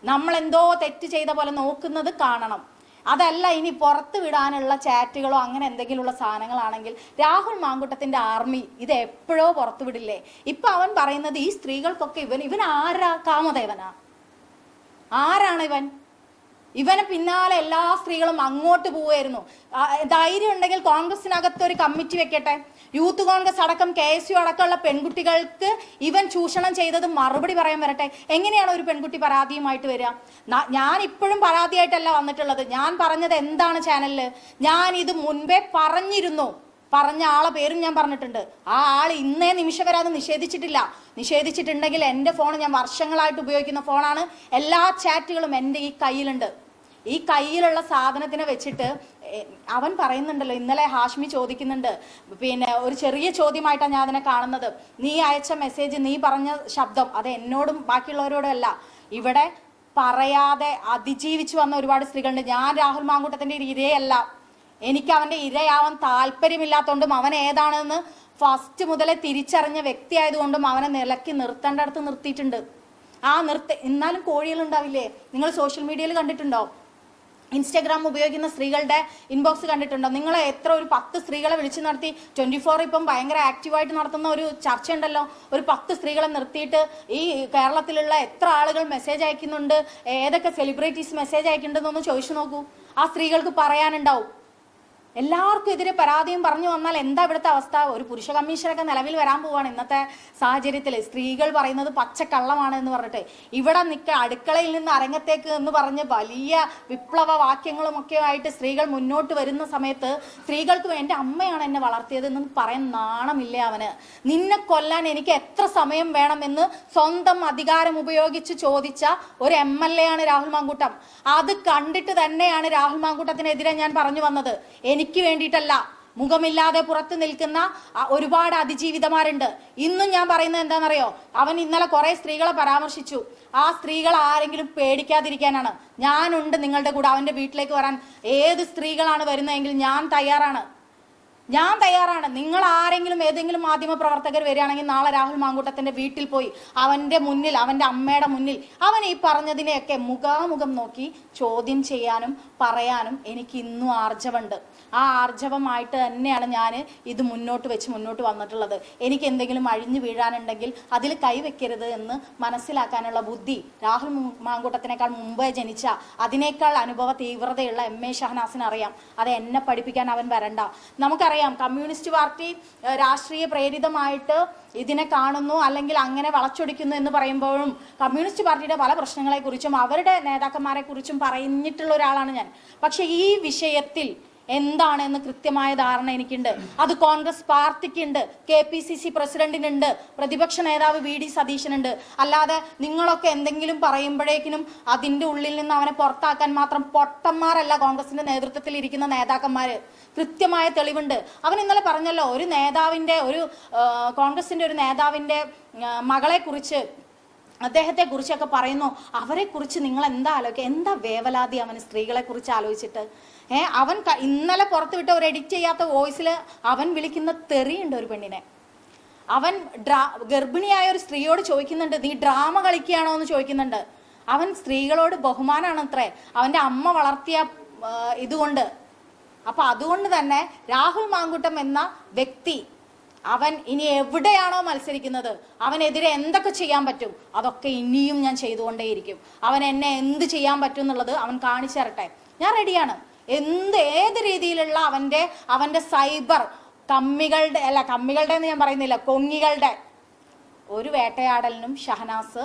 നമ്മൾ എന്തോ തെറ്റ് ചെയ്ത പോലെ നോക്കുന്നത് കാണണം. അതല്ല ഇനി പുറത്ത് വിടാനുള്ള ചാറ്റുകളോ അങ്ങനെ എന്തെങ്കിലുമുള്ള സാധനങ്ങളാണെങ്കിൽ രാഹുൽ മാങ്കൂട്ടത്തിന്റെ ആർമി ഇത് എപ്പോഴോ പുറത്തു വിടില്ലേ. ഇപ്പൊ അവൻ പറയുന്നത് ഈ സ്ത്രീകൾക്കൊക്കെ ഇവൻ ആരാ? കാമദേവനാ? ആരാണ് ഇവൻ? ഇവന് പിന്നാലെ എല്ലാ സ്ത്രീകളും അങ്ങോട്ട് പോവായിരുന്നു. ധൈര്യം ഉണ്ടെങ്കിൽ കോൺഗ്രസിനകത്ത് ഒരു കമ്മിറ്റി വെക്കട്ടെ. യൂത്ത് കോൺഗ്രസ് അടക്കം KSU അടക്കമുള്ള പെൺകുട്ടികൾക്ക് ഇവൻ ചൂഷണം ചെയ്തത് മറുപടി പറയാൻ വരട്ടെ. എങ്ങനെയാണ് ഒരു പെൺകുട്ടി പരാതിയുമായിട്ട് വരിക? ഞാൻ ഇപ്പോഴും പരാതിയായിട്ടല്ല വന്നിട്ടുള്ളത്. ഞാൻ പറഞ്ഞത് എന്താണ് ചാനലില്? ഞാൻ ഇത് മുൻപേ പറഞ്ഞിരുന്നു. പറഞ്ഞ ആളെ പേരും ഞാൻ പറഞ്ഞിട്ടുണ്ട്. ആ ആൾ ഇന്നേ നിമിഷം വരെ അത് നിഷേധിച്ചിട്ടില്ല. നിഷേധിച്ചിട്ടുണ്ടെങ്കിൽ എൻ്റെ ഫോൺ ഞാൻ വർഷങ്ങളായിട്ട് ഉപയോഗിക്കുന്ന ഫോണാണ്. എല്ലാ ചാറ്റുകളും എൻ്റെ ഈ കയ്യിലുണ്ട്. ഈ കയ്യിലുള്ള സാധനത്തിനെ വെച്ചിട്ട് അവൻ പറയുന്നുണ്ടല്ലോ, ഇന്നലെ ഹാഷ്മി ചോദിക്കുന്നുണ്ട്, ഒരു ചെറിയ ചോദ്യമായിട്ടാണ് ഞാൻ അതിനെ കാണുന്നത്. നീ അയച്ച മെസ്സേജ്, നീ പറഞ്ഞ ശബ്ദം അത് എന്നോടും ബാക്കിയുള്ളവരോടും അല്ല, ഇവിടെ പറയാതെ അതിജീവിച്ചു വന്ന ഒരുപാട് സ്ത്രീകളുണ്ട്. ഞാൻ രാഹുൽ മാങ്കൂട്ടത്തിന്റെ ഇരയല്ല. എനിക്ക് അവന്റെ ഇരയാവാൻ താല്പര്യമില്ലാത്തതുകൊണ്ടും അവൻ ഏതാണെന്ന് ഫസ്റ്റ് മുതലേ തിരിച്ചറിഞ്ഞ വ്യക്തി ആയതുകൊണ്ടും അവനെ നിലക്കി നിർത്തേണ്ടടുത്ത് നിർത്തിയിട്ടുണ്ട്. എന്നാലും കോഴികളുണ്ടാവില്ലേ? നിങ്ങൾ സോഷ്യൽ മീഡിയയിൽ കണ്ടിട്ടുണ്ടോ? ഇൻസ്റ്റാഗ്രാം ഉപയോഗിക്കുന്ന സ്ത്രീകളുടെ ഇൻബോക്സ് കണ്ടിട്ടുണ്ടോ? നിങ്ങൾ ഒരു 10 സ്ത്രീകളെ വിളിച്ചു നടത്തി 24 ഇപ്പം ഭയങ്കര ആക്റ്റീവായിട്ട് നടത്തുന്ന ഒരു ചർച്ച ഉണ്ടല്ലോ. ഒരു 10 സ്ത്രീകളെ നിർത്തിയിട്ട് ഈ കേരളത്തിലുള്ള എത്ര ആളുകൾ മെസ്സേജ് അയക്കുന്നുണ്ട്, ഏതൊക്കെ സെലിബ്രിറ്റീസ് മെസ്സേജ് അയക്കുന്നുണ്ടെന്നൊന്ന് ചോദിച്ചു നോക്കൂ. ആ സ്ത്രീകൾക്ക് പറയാനുണ്ടാവും. എല്ലാവർക്കും എതിരെ പരാതിയും പറഞ്ഞു വന്നാൽ എന്താ ഇവിടുത്തെ അവസ്ഥ? ഒരു പുരുഷ കമ്മീഷനൊക്കെ നിലവിൽ വരാൻ പോവാണ് ഇന്നത്തെ സാഹചര്യത്തിൽ. സ്ത്രീകൾ പറയുന്നത് പച്ചക്കള്ളമാണ് എന്ന് പറഞ്ഞിട്ട് ഇവിടെ അടുക്കളയിൽ നിന്ന് അരങ്ങത്തേക്ക് എന്ന് പറഞ്ഞ് വലിയ വിപ്ലവ വാക്യങ്ങളും ഒക്കെ ആയിട്ട് സ്ത്രീകൾ മുന്നോട്ട് വരുന്ന സമയത്ത് സ്ത്രീകൾക്ക് എൻ്റെ അമ്മയാണ് എന്നെ വളർത്തിയത് എന്ന് പറയാൻ നാണമില്ലേ അവന്? നിന്നെ കൊല്ലാൻ എനിക്ക് എത്ര സമയം വേണമെന്ന് സ്വന്തം അധികാരം ഉപയോഗിച്ച് ചോദിച്ച ഒരു MLA ആണ് രാഹുൽ മാങ്കൂട്ടം. അത് കണ്ടിട്ട് തന്നെയാണ് രാഹുൽ മാങ്കൂട്ടത്തിനെതിരെ ഞാൻ പറഞ്ഞു വന്നത്. എനിക്ക് വേണ്ടിയിട്ടല്ല, മുഖമില്ലാതെ പുറത്ത് നിൽക്കുന്ന ഒരുപാട് അതിജീവിതമാരുണ്ട്. ഇന്നും ഞാൻ പറയുന്നത് എന്താണെന്നറിയോ, അവൻ ഇന്നലെ കുറെ സ്ത്രീകളെ പരാമർശിച്ചു. ആ സ്ത്രീകൾ ആരെങ്കിലും പേടിക്കാതിരിക്കാനാണ്. ഞാനുണ്ട് നിങ്ങളുടെ കൂടെ. അവന്റെ വീട്ടിലേക്ക് വരാൻ ഏത് സ്ത്രീകളാണ് വരുന്നതെങ്കിൽ ഞാൻ തയ്യാറാണ്. നിങ്ങൾ ആരെങ്കിലും ഏതെങ്കിലും മാധ്യമ പ്രവർത്തകർ വരികയാണെങ്കിൽ നാളെ രാഹുൽ മാങ്കൂട്ടത്തിന്റെ വീട്ടിൽ പോയി അവന്റെ മുന്നിൽ, അവന്റെ അമ്മയുടെ മുന്നിൽ അവൻ ഈ പറഞ്ഞതിനെയൊക്കെ മുഖാമുഖം നോക്കി ചോദ്യം ചെയ്യാനും പറയാനും എനിക്ക് ഇന്നും ആർജവുണ്ട്. ആ ആർജവമായിട്ട് തന്നെയാണ് ഞാൻ ഇത് മുന്നോട്ട് വന്നിട്ടുള്ളത്. എനിക്ക് എന്തെങ്കിലും അഴിഞ്ഞു വീഴാനുണ്ടെങ്കിൽ അതിൽ കൈവെക്കരുത് എന്ന് മനസ്സിലാക്കാനുള്ള ബുദ്ധി രാഹുൽ മാങ്കൂട്ടത്തിനേക്കാൾ മുമ്പേ ജനിച്ച, അതിനേക്കാൾ അനുഭവ തീവ്രതയുള്ള MA ഷഹനാസിന് അറിയാം. അത് എന്നെ പഠിപ്പിക്കാൻ അവൻ വരണ്ട. നമുക്കറിയാം കമ്മ്യൂണിസ്റ്റ് പാർട്ടി രാഷ്ട്രീയ പ്രേരിതമായിട്ട് ഇതിനെ കാണുന്നു, അല്ലെങ്കിൽ അങ്ങനെ വളച്ചൊടിക്കുന്നു എന്ന് പറയുമ്പോഴും കമ്മ്യൂണിസ്റ്റ് പാർട്ടിയുടെ പല പ്രശ്നങ്ങളെ കുറിച്ചും അവരുടെ നേതാക്കന്മാരെ കുറിച്ചും പറഞ്ഞിട്ടുള്ള ഒരാളാണ് ഞാൻ. പക്ഷെ ഈ വിഷയത്തിൽ എന്താണെന്ന് കൃത്യമായ ധാരണ എനിക്കുണ്ട്. അത് കോൺഗ്രസ് പാർട്ടിക്കുണ്ട്, KPCC പ്രസിഡന്റിനുണ്ട്, പ്രതിപക്ഷ നേതാവ് VD സതീശനുണ്ട്. അല്ലാതെ നിങ്ങളൊക്കെ എന്തെങ്കിലും പറയുമ്പോഴേക്കിനും അതിന്റെ ഉള്ളിൽ നിന്ന് അവനെ പുറത്താക്കാൻ മാത്രം പൊട്ടന്മാരല്ല കോൺഗ്രസിന്റെ നേതൃത്വത്തിൽ ഇരിക്കുന്ന നേതാക്കന്മാര്. കൃത്യമായ തെളിവുണ്ട്. അവൻ ഇന്നലെ പറഞ്ഞല്ലോ, ഒരു നേതാവിന്റെ, കോൺഗ്രസിന്റെ ഒരു നേതാവിന്റെ മകളെ കുറിച്ച്, അദ്ദേഹത്തെ കുറിച്ചൊക്കെ പറയുന്നു. അവരെ കുറിച്ച് നിങ്ങൾ എന്താ ആലോചിക്കുക? എന്താ വേവലാതി അവന് സ്ത്രീകളെ കുറിച്ച് ആലോചിച്ചിട്ട്? അവൻ ഇന്നലെ പുറത്തുവിട്ട ഒരു എഡിറ്റ് ചെയ്യാത്ത വോയിസിൽ അവൻ വിളിക്കുന്ന തെറിയുണ്ട് ഒരു പെണ്ണിനെ. അവൻ ഗർഭിണിയായ ഒരു സ്ത്രീയോട് ചോദിക്കുന്നുണ്ട്, നീ ഡ്രാമ കളിക്കുകയാണോ എന്ന് ചോദിക്കുന്നുണ്ട്. അവൻ സ്ത്രീകളോട് ബഹുമാനാണ് അത്രേ, അവന്റെ അമ്മ വളർത്തിയ ഇതുകൊണ്ട്. അപ്പൊ അതുകൊണ്ട് തന്നെ രാഹുൽ മാങ്കൂട്ടം എന്ന വ്യക്തി, അവൻ ഇനി എവിടെയാണോ മത്സരിക്കുന്നത്, അവനെതിരെ എന്തൊക്കെ ചെയ്യാൻ പറ്റും അതൊക്കെ ഇനിയും ഞാൻ ചെയ്തുകൊണ്ടേയിരിക്കും. അവൻ എന്നെ എന്ത് ചെയ്യാൻ പറ്റും എന്നുള്ളത് അവൻ കാണിച്ചു തരട്ടെ. ഞാൻ റെഡിയാണ്. ഏത് രീതിയിലുള്ള അവന്റെ സൈബർ കമ്മികളുടെ എന്ന് ഞാൻ പറയുന്നില്ല, കൊങ്ങികളുടെ ഒരു വേട്ടയാടലിനും ഷഹനാസ്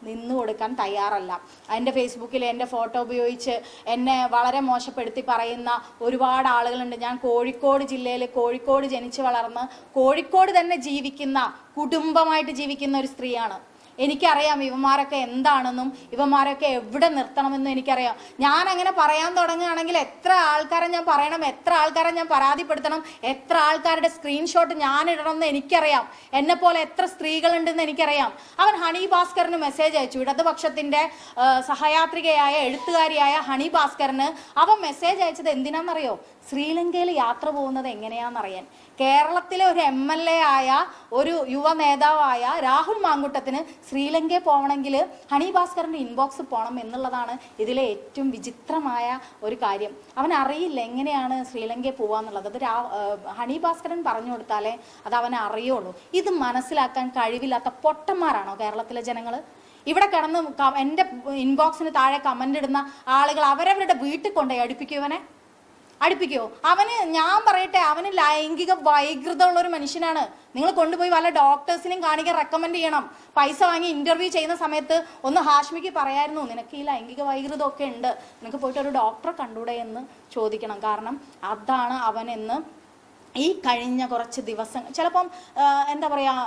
നിന്നു കൊടുക്കാൻ തയ്യാറല്ല. എൻ്റെ ഫേസ്ബുക്കിൽ എൻ്റെ ഫോട്ടോ ഉപയോഗിച്ച് എന്നെ വളരെ മോശപ്പെടുത്തി പറയുന്ന ഒരുപാട് ആളുകളുണ്ട്. ഞാൻ കോഴിക്കോട് ജില്ലയിൽ, കോഴിക്കോട് ജനിച്ചു വളർന്ന് കോഴിക്കോട് തന്നെ ജീവിക്കുന്ന, കുടുംബമായിട്ട് ജീവിക്കുന്ന ഒരു സ്ത്രീയാണ്. എനിക്കറിയാം ഇവന്മാരൊക്കെ എന്താണെന്നും ഇവന്മാരൊക്കെ എവിടെ നിർത്തണമെന്നും എനിക്കറിയാം. ഞാൻ അങ്ങനെ പറയാൻ തുടങ്ങുകയാണെങ്കിൽ എത്ര ആൾക്കാരെ ഞാൻ പറയണം, എത്ര ആൾക്കാരെ ഞാൻ പരാതിപ്പെടുത്തണം, എത്ര ആൾക്കാരുടെ സ്ക്രീൻഷോട്ട് ഞാൻ ഇടണം എന്ന് എനിക്കറിയാം. എന്നെ പോലെ എത്ര സ്ത്രീകളുണ്ടെന്ന് എനിക്കറിയാം. അവൻ ഹണി ഭാസ്കറിന് മെസ്സേജ് അയച്ചു. ഇടതുപക്ഷത്തിന്റെ സഹയാത്രികയായ എഴുത്തുകാരിയായ ഹണി ഭാസ്കറിന് അവൻ മെസ്സേജ് അയച്ചത് എന്തിനാണെന്നറിയോ? ശ്രീലങ്കയിൽ യാത്ര പോകുന്നത് എങ്ങനെയാണെന്നറിയാൻ. കേരളത്തിലെ ഒരു MLA ആയ ഒരു യുവ നേതാവായ രാഹുൽ മാങ്കൂട്ടത്തിന് ശ്രീലങ്കയിൽ പോകണമെങ്കിൽ ഹണി ഭാസ്കറിന്റെ ഇൻബോക്സ് പോകണം എന്നുള്ളതാണ് ഇതിലെ ഏറ്റവും വിചിത്രമായ ഒരു കാര്യം. അവൻ അറിയില്ല എങ്ങനെയാണ് ശ്രീലങ്കയിൽ പോവാന്നുള്ളത്. അത് ഹണി ഭാസ്കരൻ പറഞ്ഞു കൊടുത്താലേ അത് അവനെ അറിയുള്ളൂ. ഇത് മനസ്സിലാക്കാൻ കഴിവില്ലാത്ത പൊട്ടന്മാരാണോ കേരളത്തിലെ ജനങ്ങൾ? ഇവിടെ കിടന്ന് എൻ്റെ ഇൻബോക്സിന് താഴെ കമന്റ് ഇടുന്ന ആളുകൾ അവരവരുടെ വീട്ടിൽ കൊണ്ടുപോയി അടുപ്പിക്കോ? അവന്, ഞാൻ പറയട്ടെ, അവന് ലൈംഗിക വൈകൃതമുള്ള ഒരു മനുഷ്യനാണ്. നിങ്ങൾ കൊണ്ടുപോയി വല്ല ഡോക്ടേഴ്സിനെയും കാണിക്കാൻ റെക്കമെൻഡ് ചെയ്യണം. പൈസ വാങ്ങി ഇന്റർവ്യൂ ചെയ്യുന്ന സമയത്ത് ഒന്ന് ഹാഷ്മിക്ക് പറയായിരുന്നു, നിനക്ക് ഈ ലൈംഗിക വൈകൃതമൊക്കെ ഉണ്ട്, നിനക്ക് പോയിട്ട് ഒരു ഡോക്ടറെ കണ്ടൂടെ എന്ന് ചോദിക്കണം. കാരണം അതാണ് അവനെന്ന് ഈ കഴിഞ്ഞ കുറച്ച് ദിവസം, ചിലപ്പം എന്താ പറയുക,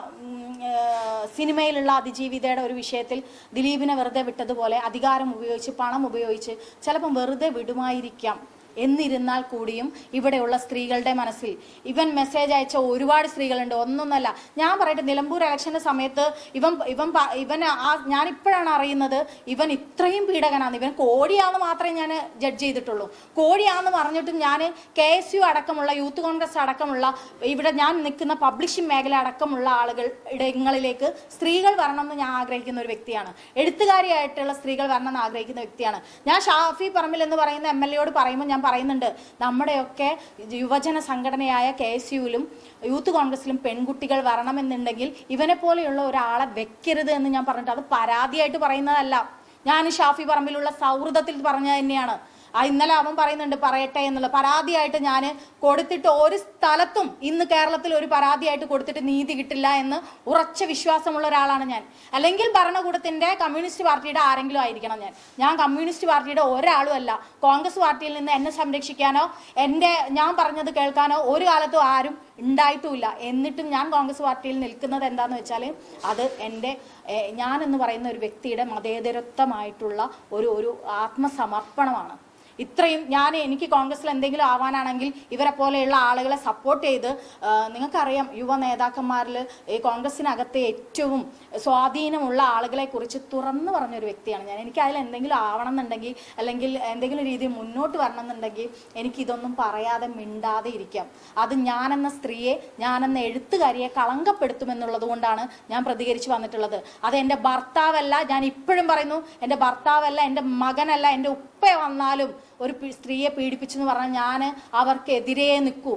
സിനിമയിലുള്ള അതിജീവിതയുടെ ഒരു വിഷയത്തിൽ ദിലീപിനെ വെറുതെ വിട്ടതുപോലെ അധികാരം ഉപയോഗിച്ച്, പണം ഉപയോഗിച്ച് ചിലപ്പം വെറുതെ വിടുമായിരിക്കാം. എന്നിരുന്നാൽ കൂടിയും ഇവിടെയുള്ള സ്ത്രീകളുടെ മനസ്സിൽ ഇവൻ മെസ്സേജ് അയച്ച ഒരുപാട് സ്ത്രീകളുണ്ട്. ഒന്നൊന്നല്ല, ഞാൻ പറയട്ടെ, നിലമ്പൂർ ഇലക്ഷന്റെ സമയത്ത് ഇവൻ ഞാനിപ്പോഴാണ് അറിയുന്നത് ഇവൻ ഇത്രയും പീഡകനാണ്. ഇവൻ കോടിയാണെന്ന് മാത്രമേ ഞാൻ ജഡ്ജ് ചെയ്തിട്ടുള്ളൂ. കോടിയാണെന്ന് പറഞ്ഞിട്ടും ഞാൻ KSU അടക്കമുള്ള, യൂത്ത് കോൺഗ്രസ് അടക്കമുള്ള, ഇവിടെ ഞാൻ നിൽക്കുന്ന പബ്ലിഷിംഗ് മേഖല അടക്കമുള്ള ഇടങ്ങളിലേക്ക് സ്ത്രീകൾ വരണമെന്ന് ഞാൻ ആഗ്രഹിക്കുന്ന ഒരു വ്യക്തിയാണ്. എഴുത്തുകാരിയായിട്ടുള്ള സ്ത്രീകൾ വരണമെന്ന് ആഗ്രഹിക്കുന്ന വ്യക്തിയാണ് ഞാൻ. ഷാഫി പറമ്പിൽ എന്ന് പറയുന്ന MLA യോട് പറയുമ്പോൾ ഞാൻ പറയുന്നുണ്ട്, നമ്മുടെയൊക്കെ യുവജന സംഘടനയായ KSUവിലും യൂത്ത് കോൺഗ്രസിലും പെൺകുട്ടികൾ വരണമെന്നുണ്ടെങ്കിൽ ഇവനെ പോലെയുള്ള ഒരാളെ വെക്കരുത് എന്ന് ഞാൻ പറഞ്ഞിട്ട്, അത് പരാതിയായിട്ട് പറയുന്നതല്ല. ഞാൻ ഷാഫി പറമ്പിലുള്ള സൗഹൃദത്തിൽ പറഞ്ഞത് തന്നെയാണ്. ഇന്നലെ അവൻ പറയുന്നുണ്ട് പറയട്ടെ എന്നുള്ള പരാതിയായിട്ട് ഞാൻ കൊടുത്തിട്ട് ഒരു സ്ഥലത്തും ഇന്ന് കേരളത്തിൽ ഒരു പരാതിയായിട്ട് കൊടുത്തിട്ട് നീതി കിട്ടില്ല എന്ന് ഉറച്ച വിശ്വാസമുള്ള ഒരാളാണ് ഞാൻ. അല്ലെങ്കിൽ ഭരണകൂടത്തിന്റെ കമ്മ്യൂണിസ്റ്റ് പാർട്ടിയുടെ ആരെങ്കിലും ആയിരിക്കണം ഞാൻ കമ്മ്യൂണിസ്റ്റ് പാർട്ടിയുടെ ഒരാളും അല്ല. കോൺഗ്രസ് പാർട്ടിയിൽ നിന്ന് എന്നെ സംരക്ഷിക്കാനോ ഞാൻ പറഞ്ഞത് കേൾക്കാനോ ഒരു കാലത്തും ആരും ഉണ്ടായിട്ടുമില്ല. എന്നിട്ടും ഞാൻ കോൺഗ്രസ് പാർട്ടിയിൽ നിൽക്കുന്നത് എന്താണെന്ന് വെച്ചാൽ അത് ഞാനെന്ന് പറയുന്ന ഒരു വ്യക്തിയുടെ മതേതരത്വമായിട്ടുള്ള ഒരു ആത്മസമർപ്പണമാണ്. ഇത്രയും എനിക്ക് കോൺഗ്രസിൽ എന്തെങ്കിലും ആവാനാണെങ്കിൽ ഇവരെ പോലെയുള്ള ആളുകളെ സപ്പോർട്ട് ചെയ്ത്, നിങ്ങൾക്കറിയാം യുവ നേതാക്കന്മാരിൽ ഈ കോൺഗ്രസിനകത്തെ ഏറ്റവും സ്വാധീനമുള്ള ആളുകളെ കുറിച്ച് തുറന്നു പറഞ്ഞൊരു വ്യക്തിയാണ് ഞാൻ. എനിക്ക് അതിൽ എന്തെങ്കിലും ആവണം എന്നുണ്ടെങ്കിൽ അല്ലെങ്കിൽ എന്തെങ്കിലും രീതിയിൽ മുന്നോട്ട് വരണം എന്നുണ്ടെങ്കിൽ എനിക്കിതൊന്നും പറയാതെ മിണ്ടാതെ ഇരിക്കാം. അത് ഞാനെന്ന സ്ത്രീയെ, ഞാനെന്ന എഴുത്തുകാരിയെ കളങ്കപ്പെടുത്തുമെന്നുള്ളത് കൊണ്ടാണ് ഞാൻ പ്രതികരിച്ച് വന്നിട്ടുള്ളത്. അത് എൻ്റെ ഭർത്താവല്ല, ഞാൻ ഇപ്പോഴും പറയുന്നു, എൻ്റെ ഭർത്താവല്ല, എൻ്റെ മകനല്ല, എൻ്റെ ഉപ്പ വന്നാലും ഒരു സ്ത്രീയെ പീഡിപ്പിച്ചെന്ന് പറഞ്ഞാൽ ഞാൻ അവർക്കെതിരെ നിൽക്കൂ.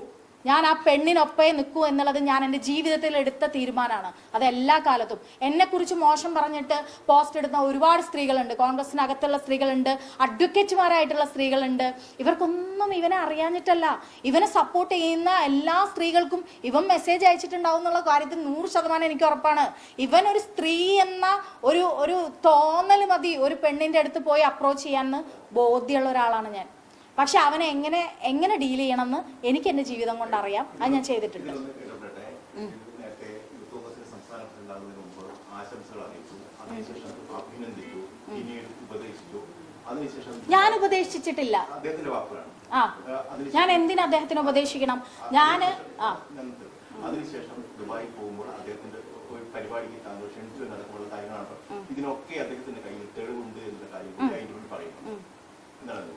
ഞാൻ ആ പെണ്ണിനൊപ്പേ നിൽക്കൂ എന്നുള്ളത് ഞാൻ എൻ്റെ ജീവിതത്തിൽ എടുത്ത തീരുമാനമാണ്. അത് എല്ലാ കാലത്തും. എന്നെക്കുറിച്ച് മോശം പറഞ്ഞിട്ട് പോസ്റ്റ് ഇടുന്ന ഒരുപാട് സ്ത്രീകളുണ്ട്, കോൺഗ്രസിനകത്തുള്ള സ്ത്രീകളുണ്ട്, അഡ്വക്കേറ്റുമാരായിട്ടുള്ള സ്ത്രീകളുണ്ട്. ഇവർക്കൊന്നും ഇവനെ അറിയാഞ്ഞിട്ടല്ല. ഇവനെ സപ്പോർട്ട് ചെയ്യുന്ന എല്ലാ സ്ത്രീകൾക്കും ഇവൻ മെസ്സേജ് അയച്ചിട്ടുണ്ടാവും എന്നുള്ള കാര്യത്തിൽ 100% എനിക്ക് ഉറപ്പാണ്. ഇവൻ ഒരു സ്ത്രീ എന്ന ഒരു തോന്നൽ മതി ഒരു പെണ്ണിൻ്റെ അടുത്ത് പോയി അപ്രോച്ച് ചെയ്യാമെന്ന് ബോധ്യമുള്ള ഒരാളാണ് ഞാൻ. പക്ഷെ അവനെ എങ്ങനെ ഡീൽ ചെയ്യണമെന്ന് എനിക്ക് എൻ്റെ ജീവിതം കൊണ്ട് അറിയാം. അത് ഞാൻ ചെയ്തിട്ടുണ്ട്. ഞാൻ ഉപദേശിച്ചിട്ടില്ല. ഞാൻ എന്തിനു അദ്ദേഹത്തിന് ഉപദേശിക്കണം? അതിനുശേഷം ദുബായി പോകുമ്പോൾ അദ്ദേഹത്തിന്റെ പരിപാടിക്ക് താങ്കൾ ക്ഷണിച്ചു എന്നടക്കമുള്ള കാര്യങ്ങളാണ്. ഇതിനൊക്കെ അദ്ദേഹത്തിന്റെ കയ്യിൽ തെളിവുണ്ട് എന്നുള്ള കാര്യം പറയുന്നു. എന്താണ്?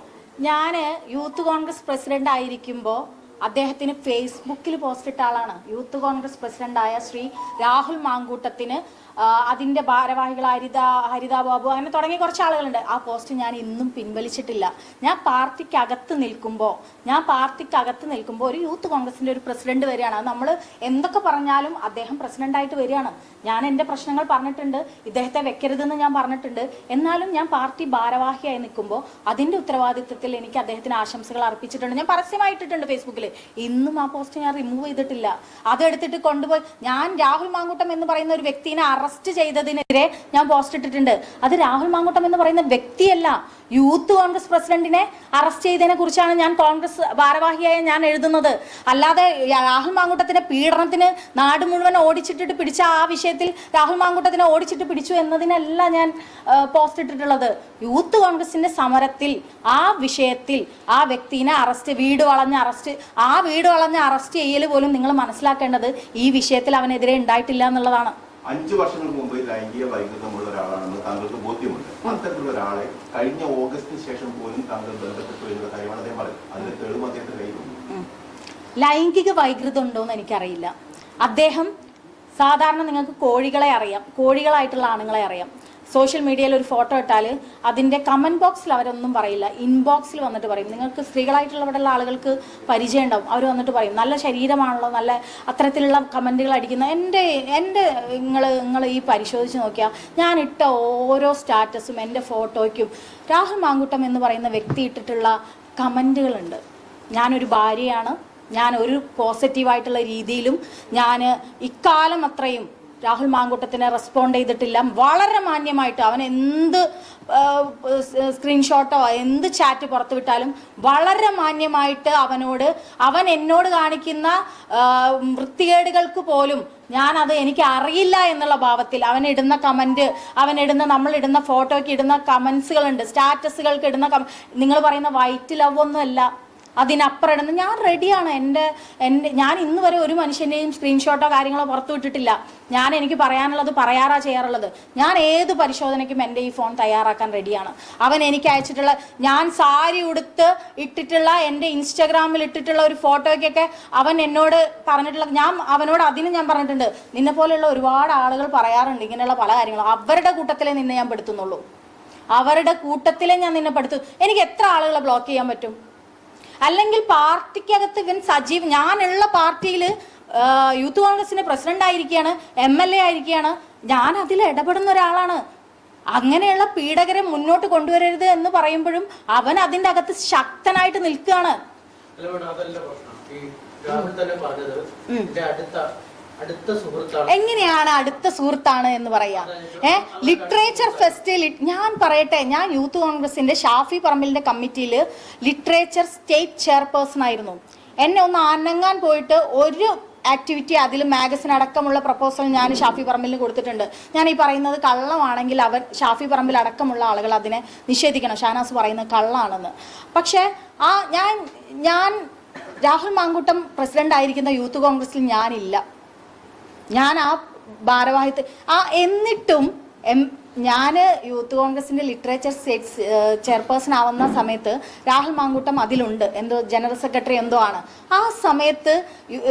ഞാൻ യൂത്ത് കോൺഗ്രസ് പ്രസിഡന്റ് ആയിരിക്കുമ്പോൾ അദ്ദേഹത്തിന് ഫേസ്ബുക്കിൽ പോസ്റ്റ് ഇട്ട ആളാണ്. യൂത്ത് കോൺഗ്രസ് പ്രസിഡന്റായ ശ്രീ രാഹുൽ മാങ്കൂട്ടത്തിന് അതിൻ്റെ ഭാരവാഹികൾ ഹരിത ബാബു അങ്ങനെ തുടങ്ങിയ കുറച്ച് ആളുകളുണ്ട്. ആ പോസ്റ്റ് ഞാൻ ഇന്നും പിൻവലിച്ചിട്ടില്ല. ഞാൻ പാർട്ടിക്കകത്ത് നിൽക്കുമ്പോൾ ഒരു യൂത്ത് കോൺഗ്രസിൻ്റെ ഒരു പ്രസിഡന്റ് വരികയാണ്. അത് നമ്മൾ എന്തൊക്കെ പറഞ്ഞാലും അദ്ദേഹം പ്രസിഡന്റായിട്ട് വരികയാണ്. ഞാൻ എൻ്റെ പ്രശ്നങ്ങൾ പറഞ്ഞിട്ടുണ്ട്, ഇദ്ദേഹത്തെ വെക്കരുതെന്ന് ഞാൻ പറഞ്ഞിട്ടുണ്ട്. എന്നാലും ഞാൻ പാർട്ടി ഭാരവാഹിയായി നിൽക്കുമ്പോൾ അതിൻ്റെ ഉത്തരവാദിത്വത്തിൽ എനിക്ക് അദ്ദേഹത്തിന് ആശംസകൾ അർപ്പിച്ചിട്ടുണ്ട്. ഞാൻ പരസ്യമായിട്ടിട്ടുണ്ട് ഫേസ്ബുക്കിൽ. ഇന്നും ആ പോസ്റ്റ് ഞാൻ റിമൂവ് ചെയ്തിട്ടില്ല. അതെടുത്തിട്ട് കൊണ്ടുപോയി ഞാൻ രാഹുൽ മാങ്കൂട്ടം എന്ന് പറയുന്ന ഒരു വ്യക്തിനെ അറസ്റ്റ് ചെയ്തതിനെതിരെ ഞാൻ പോസ്റ്റ് ഇട്ടിട്ടുണ്ട്. അത് രാഹുൽ മാങ്കൂട്ടം എന്ന് പറയുന്ന വ്യക്തിയല്ല, യൂത്ത് കോൺഗ്രസ് പ്രസിഡന്റിനെ അറസ്റ്റ് ചെയ്തതിനെ കുറിച്ചാണ് ഞാൻ കോൺഗ്രസ് ഭാരവാഹിയായി ഞാൻ എഴുതുന്നത്. അല്ലാതെ രാഹുൽ മാങ്കൂട്ടത്തിന്റെ പീഡനത്തിന് നാട് മുഴുവൻ ഓടിച്ചിട്ടിട്ട് പിടിച്ച ആ വിഷയത്തിൽ രാഹുൽ മാങ്കൂട്ടത്തിനെ ഓടിച്ചിട്ട് പിടിച്ചു എന്നതിനല്ല ഞാൻ പോസ്റ്റ് ഇട്ടിട്ടുള്ളത്. യൂത്ത് കോൺഗ്രസിന്റെ സമരത്തിൽ ആ വിഷയത്തിൽ ആ വ്യക്തിനെ വീട് വളഞ്ഞ് അറസ്റ്റ് ചെയ്യൽ പോലും നിങ്ങൾ മനസ്സിലാക്കേണ്ടത് ഈ വിഷയത്തിൽ അവനെതിരെ ഉണ്ടായിട്ടില്ല എന്നുള്ളതാണ്. 5 വർഷങ്ങൾക്ക് മുമ്പ് ലൈംഗിക വൈകൃതമുള്ള ഒരാളാണെന്ന് താങ്കൾക്ക് ബോധ്യമുണ്ട്. അത്തരത്തിലുള്ള ഒരാളെ കഴിഞ്ഞ ഓഗസ്റ്റിന് ശേഷം പോലും താങ്കൾ ബന്ധപ്പെട്ടു എന്നുള്ള കാര്യമാണ് അദ്ദേഹം പറയുന്നത്. അതിന്റെ തെളിവ് അദ്ദേഹത്തിന്റെ കയ്യിലുണ്ട്. ലൈംഗിക വൈകൃതം ഉണ്ടോയെന്ന് എനിക്കറിയില്ല. അദ്ദേഹം സാധാരണ നിങ്ങൾക്ക് കോഴികളെ അറിയാം, കോഴികളായിട്ടുള്ള ആണുങ്ങളെ അറിയാം. സോഷ്യൽ മീഡിയയിൽ ഒരു ഫോട്ടോ ഇട്ടാൽ അതിൻ്റെ കമൻറ്റ് ബോക്സിൽ അവരൊന്നും പറയില്ല, ഇൻബോക്സിൽ വന്നിട്ട് പറയും. നിങ്ങൾക്ക് സ്ത്രീകളായിട്ടുള്ള ഇവിടെയുള്ള ആളുകൾക്ക് പരിചയം ഉണ്ടാവും. അവർ വന്നിട്ട് പറയും നല്ല ശരീരമാണല്ലോ, നല്ല അത്തരത്തിലുള്ള കമൻറ്റുകൾ അടിക്കുന്ന. നിങ്ങൾ ഈ പരിശോധിച്ച് നോക്കിയാൽ ഞാൻ ഇട്ട ഓരോ സ്റ്റാറ്റസും എൻ്റെ ഫോട്ടോയ്ക്കും രാഹുൽ മാങ്കൂട്ടം എന്ന് പറയുന്ന വ്യക്തി ഇട്ടിട്ടുള്ള കമൻറ്റുകളുണ്ട്. ഞാനൊരു ഭാര്യയാണ്, ഞാൻ ഒരു പോസിറ്റീവായിട്ടുള്ള രീതിയിലും ഞാൻ ഇക്കാലം അത്രയും രാഹുൽ മാങ്കൂട്ടത്തിനെ റെസ്പോണ്ട് ചെയ്തിട്ടില്ല. വളരെ മാന്യമായിട്ട് അവൻ എന്ത് സ്ക്രീൻഷോട്ടോ എന്ത് ചാറ്റ് പുറത്തു വിട്ടാലും വളരെ മാന്യമായിട്ട് അവൻ എന്നോട് കാണിക്കുന്ന വൃത്തികേടുകൾക്ക് പോലും ഞാനത് എനിക്ക് അറിയില്ല എന്നുള്ള ഭാവത്തിൽ നമ്മളിടുന്ന ഫോട്ടോയ്ക്ക് ഇടുന്ന കമൻസുകളുണ്ട്, സ്റ്റാറ്റസുകൾക്ക് ഇടുന്ന നിങ്ങൾ പറയുന്ന വൈറ്റ് ലവ് ഒന്നും അല്ല, അതിനപ്പുറം ഇടുന്ന ഞാൻ റെഡിയാണ്. ഞാൻ ഇന്ന് വരെ ഒരു മനുഷ്യൻ്റെയും സ്ക്രീൻഷോട്ടോ കാര്യങ്ങളോ പുറത്തു വിട്ടിട്ടില്ല. എനിക്ക് പറയാനുള്ളത് ചെയ്യാറുള്ളത്. ഞാൻ ഏത് പരിശോധനയ്ക്കും എൻ്റെ ഈ ഫോൺ തയ്യാറാക്കാൻ റെഡിയാണ്. അവൻ എനിക്ക് അയച്ചിട്ടുള്ള ഞാൻ സാരി ഉടുത്ത് ഇട്ടിട്ടുള്ള എൻ്റെ ഇൻസ്റ്റഗ്രാമിൽ ഇട്ടിട്ടുള്ള ഒരു ഫോട്ടോയ്ക്കൊക്കെ അവൻ എന്നോട് പറഞ്ഞിട്ടുള്ള ഞാൻ പറഞ്ഞിട്ടുണ്ട്, നിന്നെ പോലെയുള്ള ഒരുപാട് ആളുകൾ പറയാറുണ്ട് ഇങ്ങനെയുള്ള പല കാര്യങ്ങളും. അവരുടെ കൂട്ടത്തിലേ നിന്നെ ഞാൻ പെടുത്തുന്നുള്ളൂ. എനിക്ക് എത്ര ആളുകളെ ബ്ലോക്ക് ചെയ്യാൻ പറ്റും? അല്ലെങ്കിൽ പാർട്ടിക്കകത്ത് ഞാനുള്ള പാർട്ടിയിൽ യൂത്ത് കോൺഗ്രസിന്റെ പ്രസിഡന്റ് ആയിരിക്കുകയാണ്, MLA ആയിരിക്കുകയാണ്, ഞാൻ അതിൽ ഇടപെടുന്ന ഒരാളാണ്. അങ്ങനെയുള്ള പീഡകരെ മുന്നോട്ട് കൊണ്ടുവരരുത് എന്ന് പറയുമ്പോഴും അവൻ അതിന്റെ അകത്ത് ശക്തനായിട്ട് നിൽക്കുകയാണ്. എങ്ങനെയാണ് അടുത്ത സുഹൃത്താണ് എന്ന് പറയാ? ലിറ്ററേച്ചർ ഫെസ്റ്റിൽ ഞാൻ പറയട്ടെ, ഞാൻ യൂത്ത് കോൺഗ്രസിന്റെ ഷാഫി പറമ്പിലിന്റെ കമ്മിറ്റിയിൽ ലിറ്ററേച്ചർ സ്റ്റേറ്റ് ചെയർപേഴ്സൺ ആയിരുന്നു. എന്നെ ഒന്ന് അനങ്ങാൻ പോയിട്ട് ഒരു ആക്ടിവിറ്റി അതിൽ മാഗസിൻ അടക്കമുള്ള പ്രപ്പോസൽ ഞാൻ ഷാഫി പറമ്പിലിന് കൊടുത്തിട്ടുണ്ട്. ഞാൻ ഈ പറയുന്നത് കള്ളമാണെങ്കിൽ അവർ ഷാഫി പറമ്പിൽ അടക്കമുള്ള ആളുകൾ അതിനെ നിഷേധിക്കണം. ഷാനാസ് പറയുന്നത് കള്ളാണെന്ന്. പക്ഷേ ഞാൻ രാഹുൽ മാങ്കൂട്ടം പ്രസിഡന്റ് ആയിരിക്കുന്ന യൂത്ത് കോൺഗ്രസിൽ ഞാനില്ല. ഞാൻ ആ ഭാരവാഹിത്വ എന്നിട്ടും ഞാൻ യൂത്ത് കോൺഗ്രസിന്റെ ലിറ്ററേച്ചർ ചെയർപേഴ്സൺ ആവുന്ന സമയത്ത് രാഹുൽ മാങ്കൂട്ടം അതിലുണ്ട്, എന്തോ ജനറൽ സെക്രട്ടറി എന്തോ ആണ്. ആ സമയത്ത്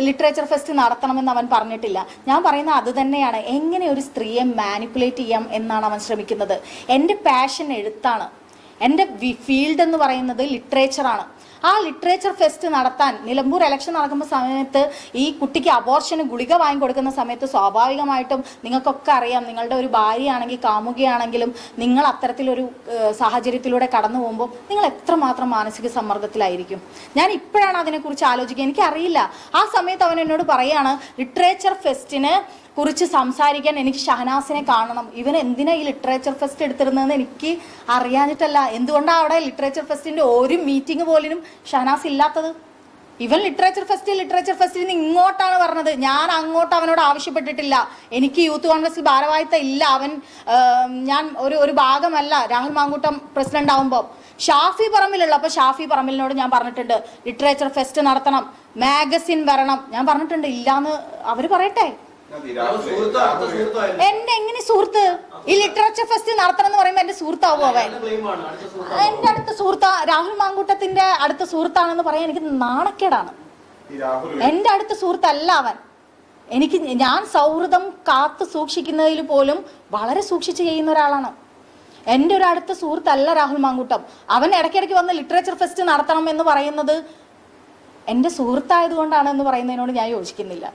ലിറ്ററേച്ചർ ഫെസ്റ്റ് നടത്തണമെന്ന് അവൻ പറഞ്ഞിട്ടില്ല. ഞാൻ പറയുന്നത് അത് തന്നെയാണ്. എങ്ങനെ ഒരു സ്ത്രീയെ മാനിപ്പുലേറ്റ് ചെയ്യാം എന്നാണ് അവൻ ശ്രമിക്കുന്നത്. എൻ്റെ പാഷൻ എഴുത്താണ്, എൻ്റെ ഫീൽഡ് എന്ന് പറയുന്നത് ലിറ്ററേച്ചറാണ്. ആ ലിറ്ററേച്ചർ ഫെസ്റ്റ് നടത്താൻ നിലമ്പൂർ ഇലക്ഷൻ നടക്കുമ്പോൾ സമയത്ത് ഈ കുട്ടിക്ക് അബോർഷന് ഗുളിക വാങ്ങിക്കൊടുക്കുന്ന സമയത്ത് സ്വാഭാവികമായിട്ടും നിങ്ങൾക്കൊക്കെ അറിയാം, നിങ്ങളുടെ ഒരു ഭാര്യയാണെങ്കിൽ കാമുകിയാണെങ്കിലും നിങ്ങൾ അത്തരത്തിലൊരു സാഹചര്യത്തിലൂടെ കടന്നു പോകുമ്പോൾ നിങ്ങൾ എത്രമാത്രം മാനസിക സമ്മർദ്ദത്തിലായിരിക്കും. ഞാൻ ഇപ്പോഴാണ് അതിനെക്കുറിച്ച് ആലോചിക്കുക. എനിക്കറിയില്ല. ആ സമയത്ത് അവൻ എന്നോട് പറയാണ് ലിറ്ററേച്ചർ ഫെസ്റ്റിന് കുറിച്ച് സംസാരിക്കാൻ എനിക്ക് ഷഹനാസിനെ കാണണം. ഇവൻ എന്തിനാ ഈ ലിറ്ററേച്ചർ ഫെസ്റ്റ് എടുത്തിരുന്നതെന്ന് എനിക്ക് അറിയാഞ്ഞിട്ടല്ല. എന്തുകൊണ്ടാണ് അവിടെ ലിറ്ററേച്ചർ ഫെസ്റ്റിന്റെ ഒരു മീറ്റിംഗ് പോലും ഷഹനാസ് ഇല്ലാത്തത്? ഇവൻ ലിറ്ററേച്ചർ ഫെസ്റ്റിൽ നിന്ന് ഇങ്ങോട്ടാണ് പറഞ്ഞത്. ഞാൻ അങ്ങോട്ട് അവനോട് ആവശ്യപ്പെട്ടിട്ടില്ല. എനിക്ക് യൂത്ത് കോൺഗ്രസിൽ ഭാരവാഹിത്വം ഇല്ല. ഞാൻ ഒരു ഭാഗമല്ല രാഹുൽ മാങ്കൂട്ടം പ്രസിഡന്റ് ആവുമ്പോൾ. ഷാഫി പറമ്പിലുള്ള അപ്പോൾ ഷാഫി പറമ്പിലിനോട് ഞാൻ പറഞ്ഞിട്ടുണ്ട് ലിറ്ററേച്ചർ ഫെസ്റ്റ് നടത്തണം, മാഗസിൻ വരണം. ഞാൻ പറഞ്ഞിട്ടുണ്ട്. ഇല്ലാന്ന് അവര് പറയട്ടെ. എന്റെ എങ്ങനെ സുഹൃത്ത്? ഈ ലിറ്ററേച്ചർ ഫെസ്റ്റ് നടത്തണം എന്ന് പറയുമ്പോ എന്റെ സുഹൃത്താവോ അവൻ? എന്റെ അടുത്ത സുഹൃത്താ, രാഹുൽ മാങ്കൂട്ടത്തിന്റെ അടുത്ത സുഹൃത്താണെന്ന് പറയാൻ എനിക്ക് നാണക്കേടാണ്. എന്റെ അടുത്ത സുഹൃത്തല്ല അവൻ. ഞാൻ സൗഹൃദം കാത്തു സൂക്ഷിക്കുന്നതിൽ പോലും വളരെ സൂക്ഷിച്ച് ചെയ്യുന്ന ഒരാളാണ്. എൻ്റെ ഒരു അടുത്ത സുഹൃത്തല്ല രാഹുൽ മാങ്കൂട്ടം. അവൻ ഇടയ്ക്കിടയ്ക്ക് വന്ന് ലിറ്ററേച്ചർ ഫെസ്റ്റ് നടത്തണം എന്ന് പറയുന്നത് എൻ്റെ സുഹൃത്തായതുകൊണ്ടാണ് എന്ന് പറയുന്നതിനോട് ഞാൻ യോജിക്കുന്നില്ല.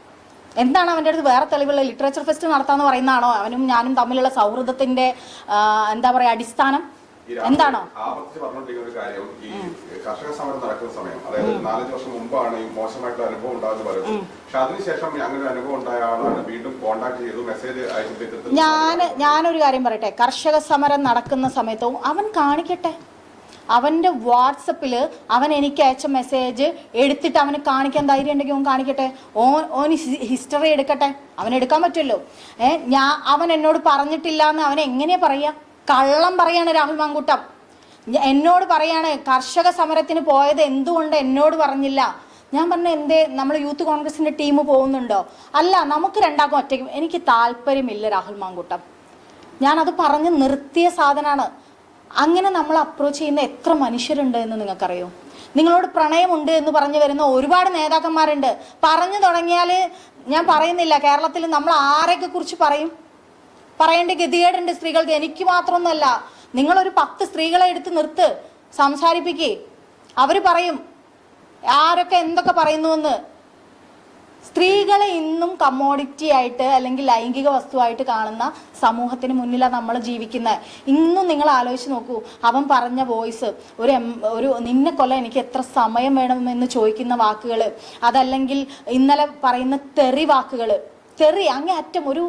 എന്താണ് അവൻ്റെ അടുത്ത് വേറെ തെളിവുള്ള ലിറ്ററേച്ചർ ഫെസ്റ്റ് നടത്താന്ന് പറയുന്നതാണോ അവനും ഞാനും തമ്മിലുള്ള സൗഹൃദത്തിന്റെ എന്താ പറയാ അടിസ്ഥാനം? എന്താണോ പറഞ്ഞോണ്ടിരിക്കുന്ന ഒരു കാര്യം, ഈ കർഷക സമരം നടക്കുന്ന സമയം, അതായത് 4 വർഷം മുമ്പാണ് ഈ മോശമായിട്ടുള്ള അനുഭവം ഉണ്ടാകുന്ന പറയുന്നത്. പക്ഷെ അതിനുശേഷം അങ്ങനെ ഒരു അനുഭവം ഉണ്ടായ ആളാണ് വീണ്ടും കോൺടാക്ട് ചെയ്തു, മെസ്സേജ് അയച്ചിട്ട്. ഞാനൊരു കാര്യം പറയട്ടെ, കർഷക സമരം നടക്കുന്ന സമയത്തും അവൻ കാണിക്കട്ടെ. അവൻ്റെ വാട്സപ്പിൽ അവൻ എനിക്ക് അയച്ച മെസ്സേജ് എടുത്തിട്ട് അവന് കാണിക്കാൻ ധൈര്യം ഉണ്ടെങ്കിൽ അവൻ കാണിക്കട്ടെ. ഓൻ ഹിസ്റ്ററി എടുക്കട്ടെ. അവനെടുക്കാൻ പറ്റുമല്ലോ. അവൻ എന്നോട് പറഞ്ഞിട്ടില്ല എന്ന് അവൻ എങ്ങനെയാ പറയാ? കള്ളം പറയാണ് രാഹുൽ മാങ്കൂട്ടം. എന്നോട് പറയാണ് കർഷക സമരത്തിന് പോയത് എന്തുകൊണ്ട് എന്നോട് പറഞ്ഞില്ല. ഞാൻ പറഞ്ഞ എന്തേ, നമ്മൾ യൂത്ത് കോൺഗ്രസിന്റെ ടീം പോകുന്നുണ്ടോ? അല്ല, നമുക്ക് രണ്ടാക്കും ഒറ്റയ്ക്കും. എനിക്ക് താല്പര്യമില്ല രാഹുൽ മാങ്കൂട്ടം. ഞാനത് പറഞ്ഞ് നിർത്തിയ സാധനമാണ്. അങ്ങനെ നമ്മൾ അപ്രോച്ച് ചെയ്യുന്ന എത്ര മനുഷ്യരുണ്ട് എന്ന് നിങ്ങൾക്കറിയോ? നിങ്ങളോട് പ്രണയമുണ്ട് എന്ന് പറഞ്ഞു വരുന്ന ഒരുപാട് നേതാക്കന്മാരുണ്ട്. പറഞ്ഞു തുടങ്ങിയാൽ ഞാൻ പറയുന്നില്ല, കേരളത്തിൽ നമ്മൾ ആരെയൊക്കെ കുറിച്ച് പറയേണ്ട ഗതികേടുണ്ട് സ്ത്രീകൾക്ക്. എനിക്ക് മാത്രമൊന്നുമല്ല, നിങ്ങളൊരു 10 സ്ത്രീകളെ എടുത്ത് നിർത്ത്, സംസാരിപ്പിക്കേ. അവർ പറയും ആരൊക്കെ എന്തൊക്കെ പറയുന്നുവെന്ന്. സ്ത്രീകളെ ഇന്നും കമ്മോഡിറ്റി ആയിട്ട് അല്ലെങ്കിൽ ലൈംഗിക വസ്തുവായിട്ട് കാണുന്ന സമൂഹത്തിന് മുന്നിലാണ് നമ്മൾ ജീവിക്കുന്നത്. ഇന്നും നിങ്ങൾ ആലോചിച്ച് നോക്കൂ. അവൻ പറഞ്ഞ വോയിസ്, ഒരു നിന്നെ കൊല്ലാൻ എനിക്ക് എത്ര സമയം വേണമെന്ന് ചോദിക്കുന്ന വാക്കുകൾ, അതല്ലെങ്കിൽ ഇന്നലെ പറയുന്ന തെറി വാക്കുകൾ, തെറി അങ്ങേ അറ്റം. ഒരു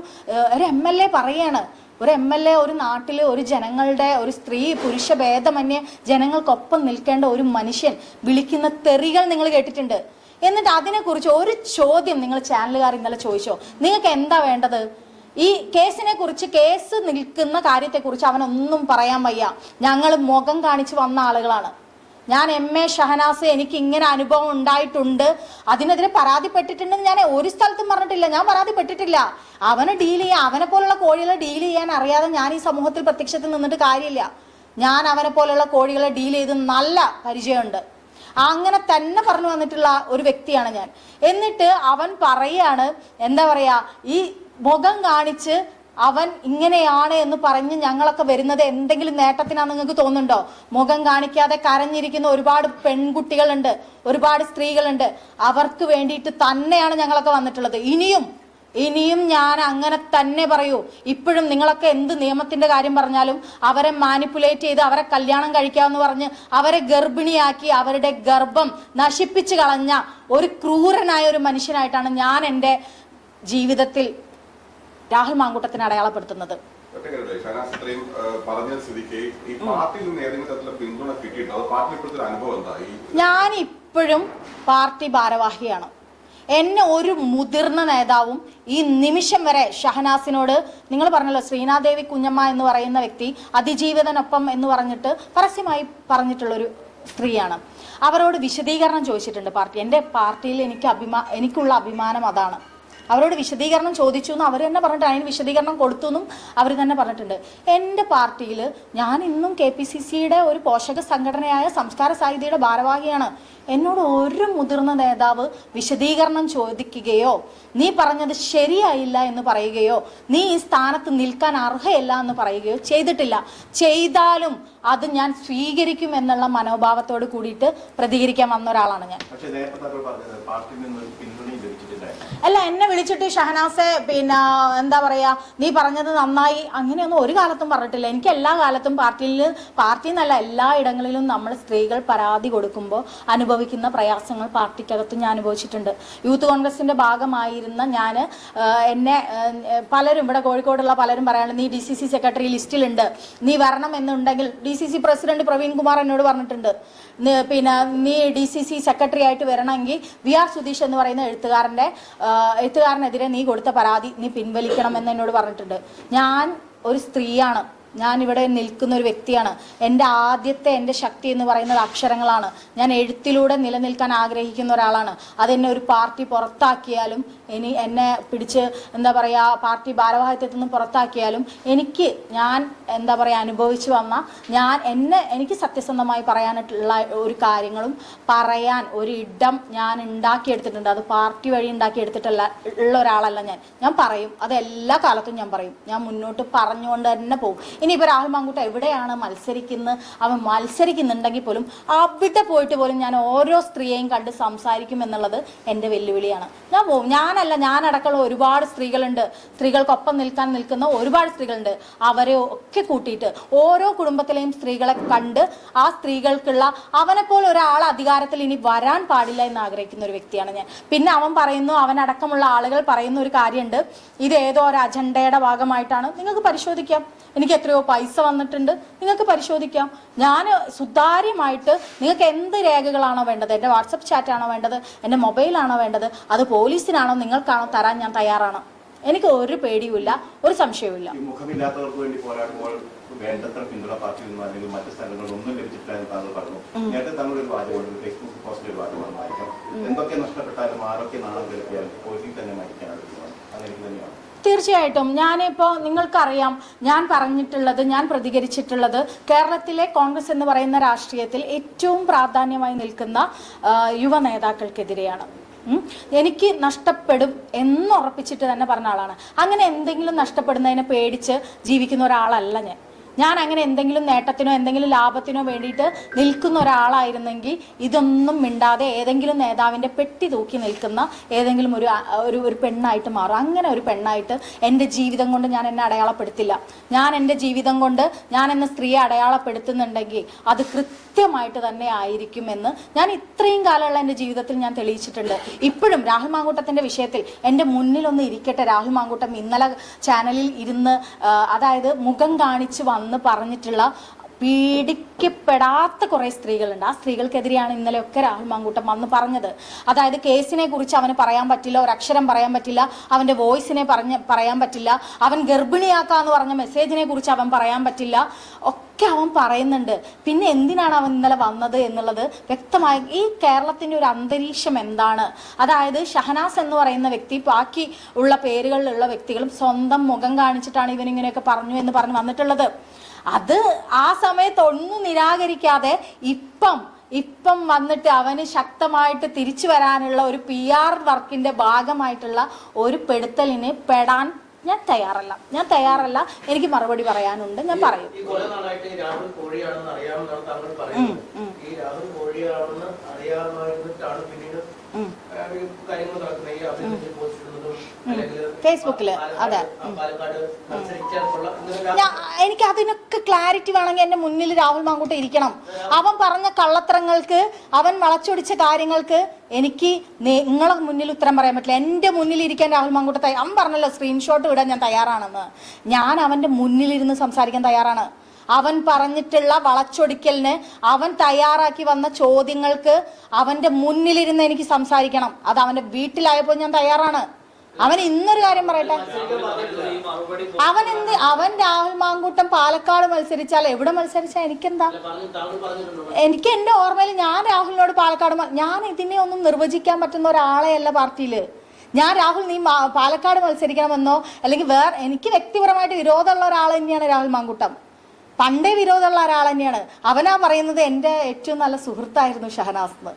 MLA പറയാണ്, ഒരു MLA ഒരു നാട്ടിൽ ഒരു ജനങ്ങളുടെ ഒരു സ്ത്രീ പുരുഷ ഭേദമന്യേ ജനങ്ങൾക്കൊപ്പം നിൽക്കേണ്ട ഒരു മനുഷ്യൻ വിളിക്കുന്ന തെറികൾ നിങ്ങൾ കേട്ടിട്ടുണ്ട്. എന്നിട്ട് അതിനെക്കുറിച്ച് ഒരു ചോദ്യം നിങ്ങൾ ചാനലുകാർ ഇന്നലെ ചോദിച്ചോ? നിങ്ങൾക്ക് എന്താ വേണ്ടത്? ഈ കേസിനെ കുറിച്ച്, കേസ് നിൽക്കുന്ന കാര്യത്തെക്കുറിച്ച് അവനൊന്നും പറയാൻ വയ്യ. ഞങ്ങൾ മുഖം കാണിച്ച് വന്ന ആളുകളാണ്. ഞാൻ MA ഷഹനാസ്, എനിക്ക് ഇങ്ങനെ അനുഭവം ഉണ്ടായിട്ടുണ്ട്, അതിനെതിരെ പരാതിപ്പെട്ടിട്ടുണ്ടെന്ന് ഞാൻ ഒരു സ്ഥലത്തും പറഞ്ഞിട്ടില്ല. ഞാൻ പരാതിപ്പെട്ടിട്ടില്ല. അവനെ ഡീൽ ചെയ്യാൻ, അവനെ പോലുള്ള കോഴികളെ ഡീൽ ചെയ്യാൻ അറിയാതെ ഞാൻ ഈ സമൂഹത്തിൽ പ്രത്യക്ഷത്തിൽ നിന്നിട്ട് കാര്യമില്ല. ഞാൻ അവനെ പോലുള്ള കോഴികളെ ഡീൽ ചെയ്ത് നല്ല പരിചയമുണ്ട്. അങ്ങനെ തന്നെ പറഞ്ഞു വന്നിട്ടുള്ള ഒരു വ്യക്തിയാണ് ഞാൻ. എന്നിട്ട് അവൻ പറയാണ്, എന്താ പറയാ, ഈ മുഖം കാണിച്ച് അവൻ ഇങ്ങനെയാണ് എന്ന് പറഞ്ഞ് ഞങ്ങളൊക്കെ വരുന്നത് എന്തെങ്കിലും നേട്ടത്തിനാണ് നിങ്ങൾക്ക് തോന്നുന്നുണ്ടോ? മുഖം കാണിക്കാതെ കരഞ്ഞിരിക്കുന്ന ഒരുപാട് പെൺകുട്ടികളുണ്ട്, ഒരുപാട് സ്ത്രീകളുണ്ട്. അവർക്ക് വേണ്ടിയിട്ട് തന്നെയാണ് ഞങ്ങളൊക്കെ വന്നിട്ടുള്ളത്. ഇനിയും ഞാൻ അങ്ങനെ തന്നെ പറയൂ. ഇപ്പോഴും നിങ്ങളൊക്കെ എന്ത് നിയമത്തിന്റെ കാര്യം പറഞ്ഞാലും അവരെ മാനിപ്പുലേറ്റ് ചെയ്ത് അവരെ കല്യാണം കഴിക്കാമെന്ന് പറഞ്ഞ് അവരെ ഗർഭിണിയാക്കി അവരുടെ ഗർഭം നശിപ്പിച്ചു കളഞ്ഞ ഒരു ക്രൂരനായ ഒരു മനുഷ്യനായിട്ടാണ് ഞാൻ എൻ്റെ ജീവിതത്തിൽ രാഹുൽ മാങ്കൂട്ടത്തിന് അടയാളപ്പെടുത്തുന്നത്. ഞാൻ ഇപ്പോഴും പാർട്ടി ഭാരവാഹിയാണ്. എന്നെ ഒരു മുതിർന്ന നേതാവും ഈ നിമിഷം വരെ ഷഹനാസിനോട്, നിങ്ങൾ പറഞ്ഞല്ലോ ശ്രീനാദേവി കുഞ്ഞമ്മ എന്ന് പറയുന്ന വ്യക്തി അതിജീവിതനൊപ്പം എന്ന് പറഞ്ഞിട്ട് പരസ്യമായി പറഞ്ഞിട്ടുള്ളൊരു സ്ത്രീയാണ്. അവരോട് വിശദീകരണം ചോദിച്ചിട്ടുണ്ട് പാർട്ടി. എൻ്റെ പാർട്ടിയിൽ എനിക്കുള്ള അഭിമാനം അതാണ്. അവരോട് വിശദീകരണം ചോദിച്ചു എന്ന് അവർ തന്നെ പറഞ്ഞിട്ട് അതിന് വിശദീകരണം കൊടുത്തു എന്നും അവർ തന്നെ പറഞ്ഞിട്ടുണ്ട്. എൻ്റെ പാർട്ടിയിൽ ഞാൻ ഇന്നും KPCCയുടെ ഒരു പോഷക സംഘടനയായ സംസ്കാര സാഹിത്യയുടെ ഭാരവാഹിയാണ്. എന്നോട് ഒരു മുതിർന്ന നേതാവ് വിശദീകരണം ചോദിക്കുകയോ നീ പറഞ്ഞത് ശരിയായില്ല എന്ന് പറയുകയോ നീ ഈ സ്ഥാനത്ത് നിൽക്കാൻ അർഹയല്ല എന്ന് പറയുകയോ ചെയ്തിട്ടില്ല. ചെയ്താലും അത് ഞാൻ സ്വീകരിക്കും എന്നുള്ള മനോഭാവത്തോട് കൂടിയിട്ട് പ്രതികരിക്കാൻ വന്ന ഒരാളാണ് ഞാൻ. അല്ല, എന്നെ വിളിച്ചിട്ട് ഷഹനാസെ എന്താ പറയാ നീ പറഞ്ഞത് നന്നായി അങ്ങനെയൊന്നും ഒരു കാലത്തും പറഞ്ഞിട്ടില്ല. എനിക്ക് എല്ലാ കാലത്തും പാർട്ടി എന്നല്ല എല്ലാ ഇടങ്ങളിലും നമ്മൾ സ്ത്രീകൾ പരാതി കൊടുക്കുമ്പോൾ അനുഭവിക്കുന്ന പ്രയാസങ്ങൾ പാർട്ടിക്കകത്ത് ഞാൻ അനുഭവിച്ചിട്ടുണ്ട്. യൂത്ത് കോൺഗ്രസിന്റെ ഭാഗമായിരുന്ന ഞാൻ എന്നെ പലരും ഇവിടെ കോഴിക്കോടുള്ള പലരും പറയാനുണ്ട് നീ DCC സെക്രട്ടറി ലിസ്റ്റിലുണ്ട്, നീ വരണം എന്നുണ്ടെങ്കിൽ DCC പ്രസിഡന്റ് പ്രവീൺ കുമാർ എന്നോട് പറഞ്ഞിട്ടുണ്ട് നീ DCC സെക്രട്ടറി ആയിട്ട് വരണമെങ്കിൽ VR സുധീഷ് എന്ന് പറയുന്ന എഴുത്തുകാരനെതിരെ നീ കൊടുത്ത പരാതി നീ പിൻവലിക്കണം എന്ന് എന്നോട് പറഞ്ഞിട്ടുണ്ട്. ഞാൻ ഒരു സ്ത്രീയാണ്, ഞാൻ ഇവിടെ നിൽക്കുന്ന ഒരു വ്യക്തിയാണ്. എൻ്റെ ശക്തി എന്ന് പറയുന്നത് അക്ഷരങ്ങളാണ്. ഞാൻ എഴുത്തിലൂടെ നിലനിൽക്കാൻ ആഗ്രഹിക്കുന്ന ഒരാളാണ്. അതെന്നെ ഒരു പാർട്ടി പുറത്താക്കിയാലും എന്നെ പിടിച്ച് എന്താ പറയുക പാർട്ടി ഭാരവാഹിത്വത്തിൽ നിന്നും പുറത്താക്കിയാലും ഞാൻ എന്താ പറയുക അനുഭവിച്ചു വന്ന എനിക്ക് സത്യസന്ധമായി പറയാനായിട്ടുള്ള ഒരു കാര്യങ്ങളും പറയാൻ ഒരു ഇടം ഞാൻ ഉണ്ടാക്കിയെടുത്തിട്ടുണ്ട്. അത് പാർട്ടി വഴി ഉണ്ടാക്കിയെടുത്തിട്ടുള്ള ഒരാളല്ല ഞാൻ പറയും. അത് എല്ലാ കാലത്തും ഞാൻ പറയും. ഞാൻ മുന്നോട്ട് പറഞ്ഞുകൊണ്ട് തന്നെ പോകും. ഇനിയിപ്പോൾ രാഹുൽ മാങ്കൂട്ട എവിടെയാണ് അവൻ മത്സരിക്കുന്നുണ്ടെങ്കിൽ പോലും അവിടെ പോയിട്ട് പോലും ഞാൻ ഓരോ സ്ത്രീയെയും കണ്ട് സംസാരിക്കും എന്നുള്ളത് എൻ്റെ വെല്ലുവിളിയാണ്. ഞാൻ പോകും. ഞാനടക്കമുള്ള ഒരുപാട് സ്ത്രീകൾക്കൊപ്പം നിൽക്കുന്ന ഒരുപാട് സ്ത്രീകളുണ്ട്. അവരെ ഒക്കെ കൂട്ടിയിട്ട് ഓരോ കുടുംബത്തിലെയും സ്ത്രീകളെ കണ്ട് ആ സ്ത്രീകൾക്കുള്ള അവനെപ്പോലെ ഒരാൾ അധികാരത്തിൽ ഇനി വരാൻ പാടില്ല എന്ന് ആഗ്രഹിക്കുന്ന ഒരു വ്യക്തിയാണ് ഞാൻ. പിന്നെ അവനടക്കമുള്ള ആളുകൾ പറയുന്ന ഒരു കാര്യമുണ്ട്, ഇത് ഏതോ ഒരു അജണ്ടയുടെ ഭാഗമായിട്ടാണ്. നിങ്ങൾക്ക് പരിശോധിക്കാം, എനിക്ക് എത്രയോ പൈസ വന്നിട്ടുണ്ട്, നിങ്ങൾക്ക് പരിശോധിക്കാം. ഞാൻ സുതാര്യമായിട്ട് നിങ്ങൾക്ക് എന്ത് രേഖകളാണോ വേണ്ടത്, എൻ്റെ വാട്സപ്പ് ചാറ്റാണോ വേണ്ടത്, എൻ്റെ മൊബൈലാണോ വേണ്ടത്, അത് പോലീസിനാണോ നിങ്ങൾക്കാണോ തരാൻ ഞാൻ തയ്യാറാണ്. എനിക്ക് ഒരു പേടിയുമില്ല, ഒരു സംശയവുമില്ല. മുഖമില്ലാത്തവർക്ക് വേണ്ടി പോരാടുമ്പോൾ വേണ്ടത്ര പിന്തുണ പാർട്ടിയിൽ നിന്നോ അല്ലെങ്കിൽ മറ്റു സ്ഥലങ്ങളിൽ ഒന്നും ലഭിച്ചിട്ടില്ല എന്ന് താങ്കൾ പറഞ്ഞു. നേരത്തെ താങ്കൾ ഒരു വാചകമുണ്ട്, ഫേസ്ബുക്ക് പോസ്റ്റിൽ ഒരു വാചകമായിരിക്കും, എന്തൊക്കെ നഷ്ടപ്പെട്ടാലും ആരൊക്കെ നാണം കെടുത്തിയാലും കോഴിയിൽ തന്നെ മരിക്കാനാണ്. അങ്ങനെ തന്നെയാണ്. തീർച്ചയായിട്ടും. ഞാനിപ്പോൾ നിങ്ങൾക്കറിയാം, ഞാൻ പ്രതികരിച്ചിട്ടുള്ളത് കേരളത്തിലെ കോൺഗ്രസ് എന്ന് പറയുന്ന രാഷ്ട്രീയത്തിൽ ഏറ്റവും പ്രാധാന്യമായി നിൽക്കുന്ന യുവ നേതാക്കൾക്കെതിരെയാണ്. എനിക്ക് നഷ്ടപ്പെടും എന്നുറപ്പിച്ചിട്ട് തന്നെ പറഞ്ഞ ആളാണ്. അങ്ങനെ എന്തെങ്കിലും നഷ്ടപ്പെടുന്നതിനെ പേടിച്ച് ജീവിക്കുന്ന ഒരാളല്ല ഞാൻ അങ്ങനെ എന്തെങ്കിലും നേട്ടത്തിനോ എന്തെങ്കിലും ലാഭത്തിനോ വേണ്ടിയിട്ട് നിൽക്കുന്ന ഒരാളായിരുന്നെങ്കിൽ ഇതൊന്നും മിണ്ടാതെ ഏതെങ്കിലും നേതാവിൻ്റെ പെട്ടി തൂക്കി നിൽക്കുന്ന ഏതെങ്കിലും ഒരു പെണ്ണായിട്ട് മാറും. അങ്ങനെ ഒരു പെണ്ണായിട്ട് എൻ്റെ ജീവിതം കൊണ്ട് ഞാൻ എന്നെ അടയാളപ്പെടുത്തില്ല. ഞാൻ എൻ്റെ ജീവിതം കൊണ്ട് ഞാൻ എന്ന സ്ത്രീയെ അടയാളപ്പെടുത്തുന്നുണ്ടെങ്കിൽ അത് കൃത്യമായിട്ട് തന്നെ ആയിരിക്കുമെന്ന് ഞാൻ ഇത്രയും കാലമുള്ള എൻ്റെ ജീവിതത്തിൽ ഞാൻ തെളിയിച്ചിട്ടുണ്ട്. ഇപ്പോഴും രാഹുൽ മാങ്കൂട്ടത്തിൻ്റെ വിഷയത്തിൽ എൻ്റെ മുന്നിലൊന്ന് ഇരിക്കട്ടെ. രാഹുൽ മാങ്കൂട്ടം ഇന്നലെ ചാനലിൽ ഇരുന്ന് അതായത് മുഖം കാണിച്ച് വന്ന് പറഞ്ഞിട്ടുള്ള പീഡിക്കപ്പെടാത്ത കുറെ സ്ത്രീകളുണ്ട്. ആ സ്ത്രീകൾക്കെതിരെയാണ് ഇന്നലെയൊക്കെ രാഹുൽ മാങ്കൂട്ടം വന്ന് പറഞ്ഞത്. അതായത് കേസിനെ കുറിച്ച് അവന് പറയാൻ പറ്റില്ല, ഒരക്ഷരം പറയാൻ പറ്റില്ല, അവൻ്റെ വോയിസിനെ പറയാൻ പറ്റില്ല, അവൻ ഗർഭിണിയാക്കാന്ന് പറഞ്ഞ മെസ്സേജിനെ കുറിച്ച് അവൻ പറയാൻ പറ്റില്ല, ഒക്കെ അവൻ പറയുന്നുണ്ട്. പിന്നെ എന്തിനാണ് അവൻ ഇന്നലെ വന്നത് എന്നുള്ളത് വ്യക്തമായി. ഈ കേരളത്തിൻ്റെ ഒരു അന്തരീക്ഷം എന്താണ്? അതായത് ഷഹനാസ് എന്ന് പറയുന്ന വ്യക്തി ബാക്കി ഉള്ള പേരുകളിലുള്ള വ്യക്തികളും സ്വന്തം മുഖം കാണിച്ചിട്ടാണ് ഇവനിങ്ങനെയൊക്കെ പറഞ്ഞു എന്ന് പറഞ്ഞ് വന്നിട്ടുള്ളത്. അത് ആ സമയത്ത് ഒന്നും നിരാകരിക്കാതെ ഇപ്പം വന്നിട്ട് അവന് ശക്തമായിട്ട് തിരിച്ചു വരാനുള്ള ഒരു PR വർക്കിന്റെ ഭാഗമായിട്ടുള്ള ഒരു പെടുത്തലിന് പെടാൻ ഞാൻ തയ്യാറല്ല. എനിക്ക് മറുപടി പറയാനുണ്ട്, ഞാൻ പറയും. ഫേസ്ബുക്കില് അതെ. എനിക്ക് അതിനൊക്കെ ക്ലാരിറ്റി വേണമെങ്കിൽ എന്റെ മുന്നിൽ രാഹുൽ മാങ്കൂട്ടം ഇരിക്കണം. അവൻ പറഞ്ഞ കള്ളത്തരങ്ങൾക്ക്, അവൻ വളച്ചൊടിച്ച കാര്യങ്ങൾക്ക് എനിക്ക് നിങ്ങളെ മുന്നിൽ ഉത്തരം പറയാൻ പറ്റില്ല. എൻ്റെ മുന്നിൽ ഇരിക്കാൻ രാഹുൽ മാങ്കൂട്ടത്തെ അവൻ പറഞ്ഞല്ലോ സ്ക്രീൻഷോട്ട് വിടാൻ ഞാൻ തയ്യാറാണെന്ന്. ഞാൻ അവൻ്റെ മുന്നിലിരുന്ന് സംസാരിക്കാൻ തയ്യാറാണ്. അവൻ പറഞ്ഞിട്ടുള്ള വളച്ചൊടിക്കലിന് അവൻ തയ്യാറാക്കി വന്ന ചോദ്യങ്ങൾക്ക് അവന്റെ മുന്നിലിരുന്ന് എനിക്ക് സംസാരിക്കണം. അത് അവന്റെ വീട്ടിലായപ്പോൾ ഞാൻ തയ്യാറാണ്. അവൻ ഇന്നൊരു കാര്യം പറയട്ടെ, അവൻ രാഹുൽ മാങ്കൂട്ടം പാലക്കാട് മത്സരിച്ചാൽ എവിടെ മത്സരിച്ചാൽ എനിക്കെന്താ? എനിക്ക് എന്റെ ഓർമ്മയിൽ ഞാൻ രാഹുലിനോട് പാലക്കാട്, ഞാൻ ഇതിനെ ഒന്നും നിർവചിക്കാൻ പറ്റുന്ന ഒരാളെയല്ല പാർട്ടിയില്. ഞാൻ രാഹുൽ നീ പാലക്കാട് മത്സരിക്കണമെന്നോ അല്ലെങ്കിൽ എനിക്ക് വ്യക്തിപരമായിട്ട് വിരോധമുള്ള ഒരാൾ തന്നെയാണ് രാഹുൽ മാങ്കൂട്ടം. പണ്ടേ വിരോധമുള്ള ഒരാൾ തന്നെയാണ്. അവനാ പറയുന്നത് എൻ്റെ ഏറ്റവും നല്ല സുഹൃത്തായിരുന്നു ഷഹനാസ് എന്ന്.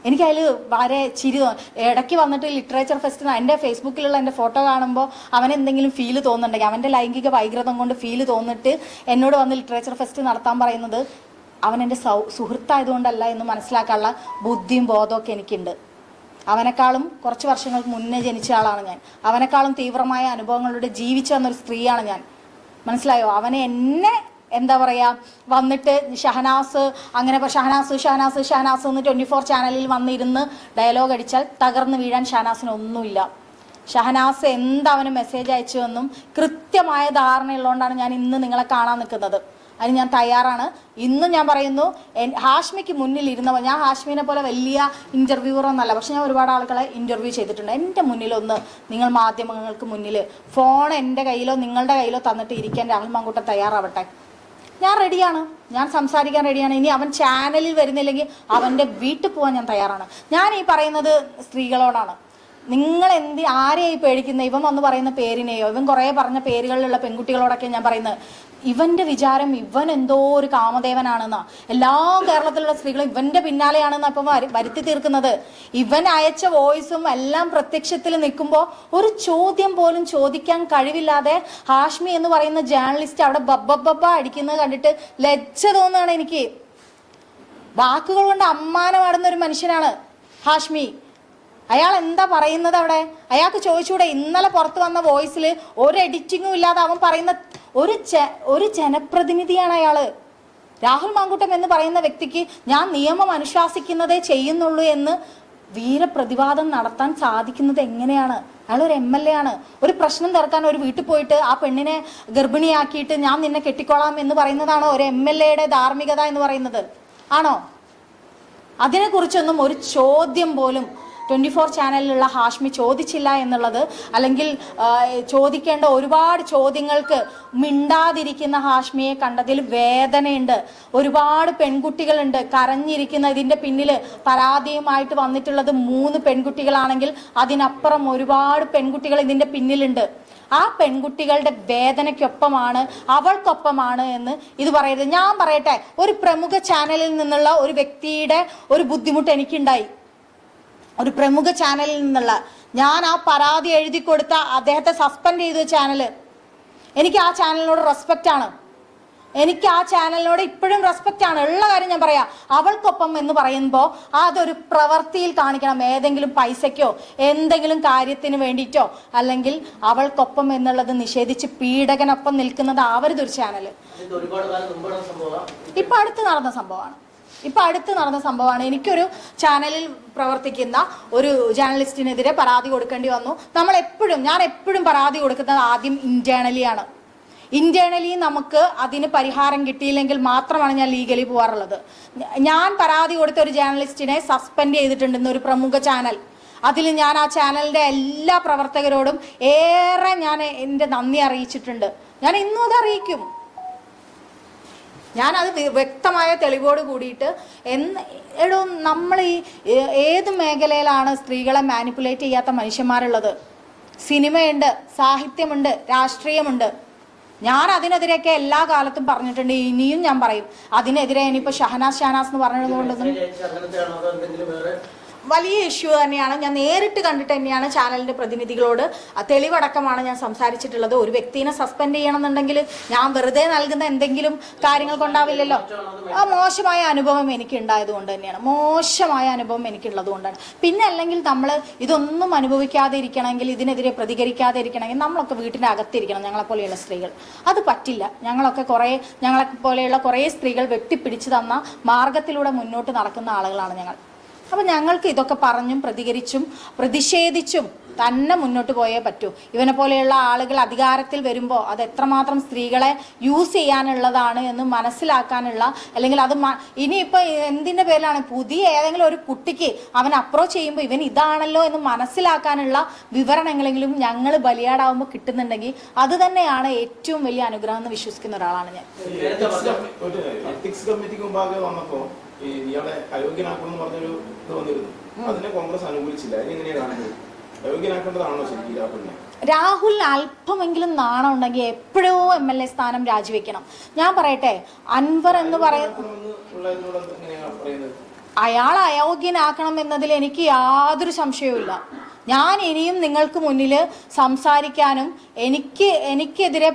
എനിക്കതിൽ വളരെ ചിരി ഇടയ്ക്ക് വന്നിട്ട് ലിറ്ററേച്ചർ ഫെസ്റ്റിന് എൻ്റെ ഫേസ്ബുക്കിലുള്ള എൻ്റെ ഫോട്ടോ കാണുമ്പോൾ അവനെന്തെങ്കിലും ഫീല് തോന്നുന്നുണ്ടെങ്കിൽ, അവൻ്റെ ലൈംഗിക വൈകൃതം കൊണ്ട് ഫീല് തോന്നിട്ട് എന്നോട് വന്ന് ലിറ്ററേച്ചർ ഫെസ്റ്റ് നടത്താൻ പറയുന്നത് അവൻ എൻ്റെ സുഹൃത്തായതുകൊണ്ടല്ല എന്ന് മനസ്സിലാക്കാനുള്ള ബുദ്ധിയും ബോധമൊക്കെ എനിക്കുണ്ട്. അവനെക്കാളും കുറച്ച് വർഷങ്ങൾക്ക് മുന്നേ ജനിച്ച ആളാണ് ഞാൻ. അവനെക്കാളും തീവ്രമായ അനുഭവങ്ങളിലൂടെ ജീവിച്ചു വന്നൊരു സ്ത്രീയാണ് ഞാൻ. മനസ്സിലായോ? അവനെ എന്നെ എന്താ പറയുക വന്നിട്ട് ഷഹനാസ് അങ്ങനെ ഷഹനാസ് എന്ന് 24 ചാനലിൽ വന്നിരുന്ന് ഡയലോഗ് അടിച്ചാൽ തകർന്ന് വീഴാൻ ഷഹനാസിനൊന്നുമില്ല. ഷഹനാസ് എന്തവന് മെസ്സേജ് അയച്ചുവെന്നും കൃത്യമായ ധാരണയുള്ളതുകൊണ്ടാണ് ഞാൻ ഇന്ന് നിങ്ങളെ കാണാൻ നിൽക്കുന്നത്. അതിന് ഞാൻ തയ്യാറാണ്. ഇന്നും ഞാൻ പറയുന്നു, ഹാഷ്മിക്ക് മുന്നിൽ ഇരുന്നപ്പോൾ, ഞാൻ ഹാഷ്മിനെ പോലെ വലിയ ഇൻ്റർവ്യൂവർ ഒന്നല്ല, പക്ഷെ ഞാൻ ഒരുപാട് ആളുകളെ ഇൻ്റർവ്യൂ ചെയ്തിട്ടുണ്ട്. എൻ്റെ മുന്നിലൊന്ന് നിങ്ങൾ മാധ്യമങ്ങൾക്ക് മുന്നിൽ ഫോൺ എൻ്റെ കയ്യിലോ നിങ്ങളുടെ കയ്യിലോ തന്നിട്ട് ഇരിക്കാൻ രാഹുൽ മാങ്കൂട്ടം തയ്യാറാവട്ടെ. ഞാൻ റെഡിയാണ്, ഞാൻ സംസാരിക്കാൻ റെഡിയാണ്. ഇനി അവൻ ചാനലിൽ വരുന്നില്ലെങ്കിൽ അവൻ്റെ വീട്ടിൽ പോകാൻ ഞാൻ തയ്യാറാണ്. ഞാൻ ഈ പറയുന്നത് സ്ത്രീകളോടാണ്. നിങ്ങൾ ആരെയായി പേടിക്കുന്നത്? ഇവൻ വന്ന് പറയുന്ന പേരിനെയോ ഇവൻ കുറേ പറഞ്ഞ പേരുകളിലുള്ള പെൺകുട്ടികളോടൊക്കെ ഞാൻ പറയുന്നത്, ഇവന്റെ വിചാരം ഇവൻ എന്തോ ഒരു കാമദേവനാണെന്നാ. എല്ലാ കേരളത്തിലുള്ള സ്ത്രീകളും ഇവന്റെ പിന്നാലെയാണെന്നാ ഇപ്പം വരുത്തി തീർക്കുന്നത്. ഇവൻ അയച്ച വോയിസും എല്ലാം പ്രത്യക്ഷത്തിൽ നിൽക്കുമ്പോൾ ഒരു ചോദ്യം പോലും ചോദിക്കാൻ കഴിവില്ലാതെ ഹാഷ്മി എന്ന് പറയുന്ന ജേർണലിസ്റ്റ് അവിടെ ബബ്ബ അടിക്കുന്നത് കണ്ടിട്ട് ലജ്ജ തോന്നുകയാണ് എനിക്ക്. വാക്കുകൾ കൊണ്ട് അമ്മാനമാടുന്ന ഒരു മനുഷ്യനാണ് ഹാഷ്മി. അയാൾ എന്താ പറയുന്നത് അവിടെ? അയാൾക്ക് ചോദിച്ചൂടെ? ഇന്നലെ പുറത്തു വന്ന വോയിസിൽ ഒരു എഡിറ്റിങ്ങും ഇല്ലാതെ അവൻ പറയുന്ന ഒരു ജനപ്രതിനിധിയാണ് അയാള്. രാഹുൽ മാങ്കൂട്ടം എന്ന് പറയുന്ന വ്യക്തിക്ക് ഞാൻ നിയമം അനുശാസിക്കുന്നതേ ചെയ്യുന്നുള്ളൂ എന്ന് വീരപ്രതിവാദം നടത്താൻ സാധിക്കുന്നത് എങ്ങനെയാണ്? അയാൾ ഒരു MLA ആണ്. ഒരു പ്രശ്നം തീർക്കാൻ ഒരു വീട്ടിൽ പോയിട്ട് ആ പെണ്ണിനെ ഗർഭിണിയാക്കിയിട്ട് ഞാൻ നിന്നെ കെട്ടിക്കോളാം എന്ന് പറയുന്നതാണോ ഒരു MLAയുടെ ധാർമ്മികത എന്ന് പറയുന്നത്? ആണോ? അതിനെക്കുറിച്ചൊന്നും ഒരു ചോദ്യം പോലും 24 ചാനലിലുള്ള ഹാഷ്മി ചോദിച്ചില്ല എന്നുള്ളത്, അല്ലെങ്കിൽ ചോദിക്കേണ്ട ഒരുപാട് ചോദ്യങ്ങൾക്ക് മിണ്ടാതിരിക്കുന്ന ഹാഷ്മിയെ കണ്ടതിൽ വേദനയുണ്ട്. ഒരുപാട് പെൺകുട്ടികളുണ്ട് കരഞ്ഞിരിക്കുന്ന. ഇതിൻ്റെ പിന്നിൽ പരാതിയുമായിട്ട് വന്നിട്ടുള്ളത് 3 പെൺകുട്ടികളാണെങ്കിൽ അതിനപ്പുറം ഒരുപാട് പെൺകുട്ടികൾ ഇതിൻ്റെ പിന്നിലുണ്ട്. ആ പെൺകുട്ടികളുടെ വേദനയ്ക്കൊപ്പമാണ്, അവൾക്കൊപ്പമാണ് എന്ന് ഇത് പറയരുത്. ഞാൻ പറയട്ടെ, ഒരു പ്രമുഖ ചാനലിൽ നിന്നുള്ള ഒരു വ്യക്തിയുടെ ഒരു ബുദ്ധിമുട്ട് എനിക്കുണ്ടായി. ഒരു പ്രമുഖ ചാനലിൽ നിന്നുള്ള ഞാൻ ആ പരാതി എഴുതി കൊടുത്ത അദ്ദേഹത്തെ സസ്പെൻഡ് ചെയ്തു ചാനല്. എനിക്ക് ആ ചാനലിനോട് റെസ്പെക്റ്റ് ആണ്. എനിക്ക് ആ ചാനലിനോട് ഇപ്പോഴും റെസ്പെക്റ്റ് ആണ്. ഉള്ള കാര്യം ഞാൻ പറയാം. അവൾക്കൊപ്പം എന്ന് പറയുമ്പോൾ അതൊരു പ്രവൃത്തിയിൽ കാണിക്കണം. ഏതെങ്കിലും പൈസയ്ക്കോ എന്തെങ്കിലും കാര്യത്തിന് വേണ്ടിയിട്ടോ, അല്ലെങ്കിൽ അവൾക്കൊപ്പം എന്നുള്ളത് നിഷേധിച്ച് പീഡകനൊപ്പം നിൽക്കുന്നത് ആവരുതൊരു ചാനല്. ഇപ്പൊ അടുത്ത് നടന്ന സംഭവമാണ്. എനിക്കൊരു ചാനലിൽ പ്രവർത്തിക്കുന്ന ഒരു ജേർണലിസ്റ്റിനെതിരെ പരാതി കൊടുക്കേണ്ടി വന്നു. ഞാൻ എപ്പോഴും പരാതി കൊടുക്കുന്നത് ആദ്യം ഇന്റേണലി നമുക്ക് അതിന് പരിഹാരം കിട്ടിയില്ലെങ്കിൽ മാത്രമാണ് ഞാൻ ലീഗലി പോകാറുള്ളത്. ഞാൻ പരാതി കൊടുത്ത ഒരു ജേർണലിസ്റ്റിനെ സസ്പെൻഡ് ചെയ്തിട്ടുണ്ട് ഒരു പ്രമുഖ ചാനൽ. അതിൽ ഞാൻ ആ ചാനലിന്റെ എല്ലാ പ്രവർത്തകരോടും ഏറെ ഞാൻ എൻ്റെ നന്ദി അറിയിച്ചിട്ടുണ്ട്. ഞാൻ ഇന്നും അത് അറിയിക്കും. ഞാനത് വ്യക്തമായ തെളിവോട് കൂടിയിട്ട് നമ്മൾ ഈ ഏത് മേഖലയിലാണ് സ്ത്രീകളെ മാനിപ്പുലേറ്റ് ചെയ്യാത്ത മനുഷ്യന്മാരുള്ളത്? സിനിമയുണ്ട്, സാഹിത്യമുണ്ട്, രാഷ്ട്രീയമുണ്ട്. ഞാൻ അതിനെതിരെയൊക്കെ എല്ലാ കാലത്തും പറഞ്ഞിട്ടുണ്ട്. ഇനിയും ഞാൻ പറയും. അതിനെതിരെ ഇനിയിപ്പോൾ ഷഹനാസ് എന്ന് പറഞ്ഞതുകൊണ്ടൊന്നും വലിയ ഇഷ്യൂ തന്നെയാണ്. ഞാൻ നേരിട്ട് കണ്ടിട്ട് തന്നെയാണ് ചാനലിന്റെ പ്രതിനിധികളോട് തെളിവടക്കമാണ് ഞാൻ സംസാരിച്ചിട്ടുള്ളത്. ഒരു വ്യക്തിനെ സസ്പെൻഡ് ചെയ്യണമെന്നുണ്ടെങ്കിൽ ഞാൻ വെറുതെ നൽകുന്ന എന്തെങ്കിലും കാര്യങ്ങൾ കൊണ്ടാവില്ലല്ലോ. ആ മോശമായ അനുഭവം എനിക്ക് ഉണ്ടായത് കൊണ്ട് തന്നെയാണ്. മോശമായ അനുഭവം എനിക്കുള്ളത് കൊണ്ടാണ്. പിന്നെ അല്ലെങ്കിൽ നമ്മൾ ഇതൊന്നും അനുഭവിക്കാതെ ഇരിക്കണമെങ്കിൽ, ഇതിനെതിരെ പ്രതികരിക്കാതെ ഇരിക്കണമെങ്കിൽ നമ്മളൊക്കെ വീട്ടിൻ്റെ അകത്തിരിക്കണം. ഞങ്ങളെപ്പോലെയുള്ള സ്ത്രീകൾ അത് പറ്റില്ല. ഞങ്ങളെപ്പോലെയുള്ള കുറേ സ്ത്രീകൾ വെട്ടിപ്പിടിച്ചു തന്ന മാർഗത്തിലൂടെ മുന്നോട്ട് നടക്കുന്ന ആളുകളാണ് ഞങ്ങൾ. അപ്പം ഞങ്ങൾക്ക് ഇതൊക്കെ പറഞ്ഞും പ്രതികരിച്ചും പ്രതിഷേധിച്ചും തന്നെ മുന്നോട്ട് പോയേ പറ്റൂ. ഇവനെ പോലെയുള്ള ആളുകൾ അധികാരത്തിൽ വരുമ്പോൾ അത് എത്രമാത്രം സ്ത്രീകളെ യൂസ് ചെയ്യാനുള്ളതാണ് എന്ന് മനസ്സിലാക്കാനുള്ള, അല്ലെങ്കിൽ അത് ഇനിയിപ്പോൾ എന്തിൻ്റെ പേരിലാണ് പുതിയ ഏതെങ്കിലും ഒരു കുട്ടിക്ക് അവൻ അപ്രോച്ച് ചെയ്യുമ്പോൾ ഇവൻ ഇതാണല്ലോ എന്ന് മനസ്സിലാക്കാനുള്ള വിവരങ്ങളെങ്കിലും ഞങ്ങൾ ബലിയാടാവുമ്പോൾ കിട്ടുന്നുണ്ടെങ്കിൽ അത് തന്നെയാണ് ഏറ്റവും വലിയ അനുഗ്രഹം എന്ന് വിശ്വസിക്കുന്ന ഒരാളാണ് ഞാൻ. എത്തിക്സ് കമ്മിറ്റിക്ക് മുമ്പാകെ വന്നപ്പോൾ ഇയാളെ അയോഗ്യനാക്കണമെന്ന് പറഞ്ഞൊരു ഇത് വന്നിരുന്നു. അതിനെ കോൺഗ്രസ് അനുകൂലിച്ചില്ല. അതിനെങ്ങനെയാണ് കാണുന്നത്? അയോഗ്യനാക്കേണ്ടതാണോ ശരിക്കും രാഹുലിനെ? രാഹുലിന് അല്പമെങ്കിലും നാണം ഉണ്ടെങ്കിൽ എപ്പോഴോ MLA സ്ഥാനം രാജിവെക്കണം. ഞാൻ പറയട്ടെ, അൻവർ എന്ന് പറയുന്നത് അയാൾ അയോഗ്യനാക്കണം എന്നതിൽ എനിക്ക് യാതൊരു സംശയവുമില്ല. ഞാൻ ഇനിയും നിങ്ങൾക്ക് മുന്നിൽ സംസാരിക്കാനും എനിക്കെതിരെ